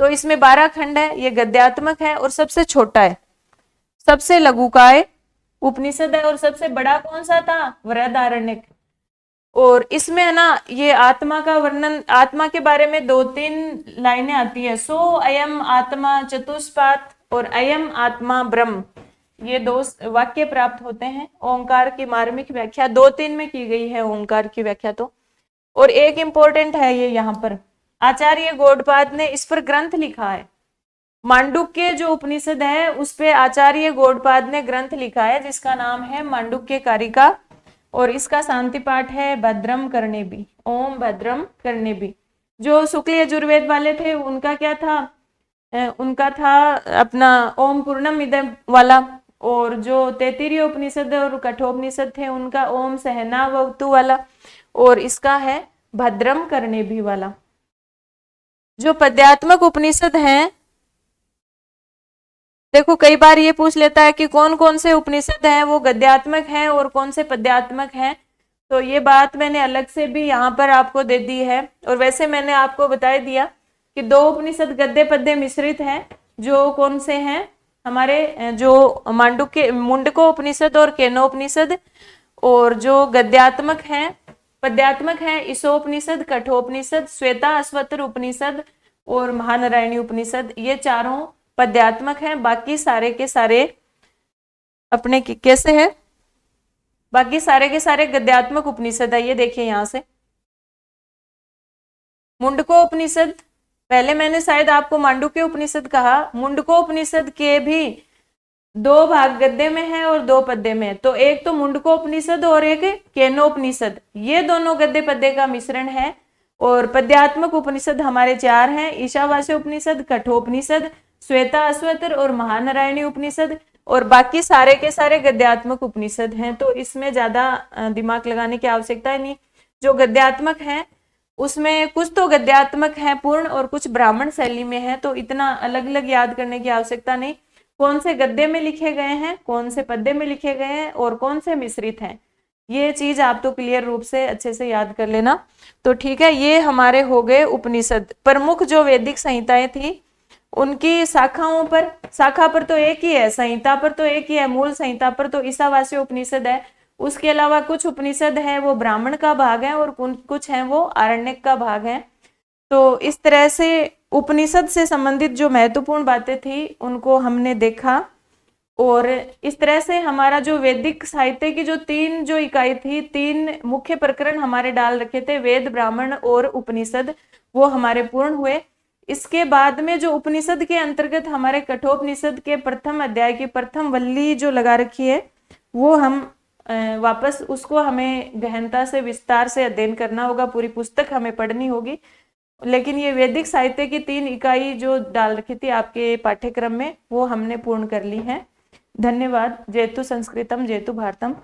तो इसमें 12 खंड है, ये गद्यात्मक है और सबसे छोटा है, सबसे लघुकाय उपनिषद है। और सबसे बड़ा कौन सा था? वृहदारण्यक। और इसमें है ना ये आत्मा का वर्णन, आत्मा के बारे में 2-3 लाइनें आती है। सो अयम आत्मा चतुष्पाद और अयम आत्मा ब्रह्म, ये 2 वाक्य प्राप्त होते हैं। ओंकार की मार्मिक व्याख्या 2-3 में की गई है, ओंकार की व्याख्या तो। और एक इंपॉर्टेंट है ये, यहाँ पर आचार्य गौड़पाद ने इस पर ग्रंथ लिखा है। मांडुक्य जो उपनिषद है उस पे आचार्य गौड़पाद ने ग्रंथ लिखा है जिसका नाम है मांडुक्य कारिका, और इसका शांति पाठ है भद्रम करने भी, ओम भद्रम करने भी। जो शुक्ल यजुर्वेद वाले थे उनका क्या था? उनका था अपना ओम पूर्णम इदम वाला, और जो तैत्तिरीय उपनिषद और कठोपनिषद थे उनका ओम सहना वतु वाला, और इसका है भद्रम करने भी वाला। जो पद्यात्मक उपनिषद हैं, देखो कई बार ये पूछ लेता है कि कौन कौन से उपनिषद हैं वो गद्यात्मक हैं और कौन से पद्यात्मक हैं। तो ये बात मैंने अलग से भी यहाँ पर आपको दे दी है। और वैसे मैंने आपको बता दिया कि 2 उपनिषद गद्य पद्य मिश्रित हैं। जो कौन से हैं? हमारे जो मांडुक्य मुंडको उपनिषद और केनोपनिषद। और जो गद्यात्मक हैं पद्यात्मक हैं ईशोपनिषद, कठोपनिषद, श्वेता अश्वतर उपनिषद और महानारायणी उपनिषद, ये चारों पद्यात्मक हैं। बाकी सारे के सारे अपने कैसे हैं? बाकी सारे के सारे गद्यात्मक उपनिषद है। ये देखिए यहाँ से मुंडको उपनिषद, पहले मैंने शायद आपको मांडुक्य उपनिषद कहा, मुंडको उपनिषद के भी 2 भाग गद्य में है और 2 पद्य में है। तो एक तो मुंडको उपनिषद और एक केनोपनिषद, ये दोनों गद्य पद्य का मिश्रण है। और पद्यात्मक उपनिषद हमारे 4 हैं, ईशावास्य उपनिषद, कठोपनिषद, श्वेता अश्वतर और महानारायणी उपनिषद। और बाकी सारे के सारे गद्यात्मक उपनिषद हैं। तो इसमें ज्यादा दिमाग लगाने की आवश्यकता ही नहीं। जो गद्यात्मक है उसमें कुछ तो गद्यात्मक है पूर्ण और कुछ ब्राह्मण शैली में है, तो इतना अलग अलग याद करने की आवश्यकता नहीं। कौन से गद्य में लिखे गए हैं, कौन से पद्य में लिखे गए हैं और कौन से मिश्रित हैं, ये चीज आप तो क्लियर रूप से अच्छे से याद कर लेना। तो ठीक है, ये हमारे हो गए उपनिषद। प्रमुख जो वैदिक संहिताएं थी उनकी शाखाओं पर, शाखा पर तो एक ही है, संहिता पर तो एक ही है, मूल संहिता पर तो ईशावास्य उपनिषद है। उसके अलावा कुछ उपनिषद है वो ब्राह्मण का भाग है और कुछ है वो आरण्यक का भाग है। तो इस तरह से उपनिषद से संबंधित जो महत्वपूर्ण बातें थी उनको हमने देखा। और इस तरह से हमारा जो वैदिक साहित्य की जो तीन जो इकाई थी, तीन मुख्य प्रकरण हमारे डाल रखे थे, वेद, ब्राह्मण और उपनिषद, वो हमारे पूर्ण हुए। इसके बाद में जो उपनिषद के अंतर्गत हमारे कठोपनिषद के प्रथम अध्याय की प्रथम वल्ली जो लगा रखी है, वो हम वापस उसको हमें गहनता से विस्तार से अध्ययन करना होगा, पूरी पुस्तक हमें पढ़नी होगी। लेकिन ये वैदिक साहित्य की तीन इकाई जो डाल रखी थी आपके पाठ्यक्रम में, वो हमने पूर्ण कर ली है। धन्यवाद। जयतु संस्कृतम जयतु भारतम।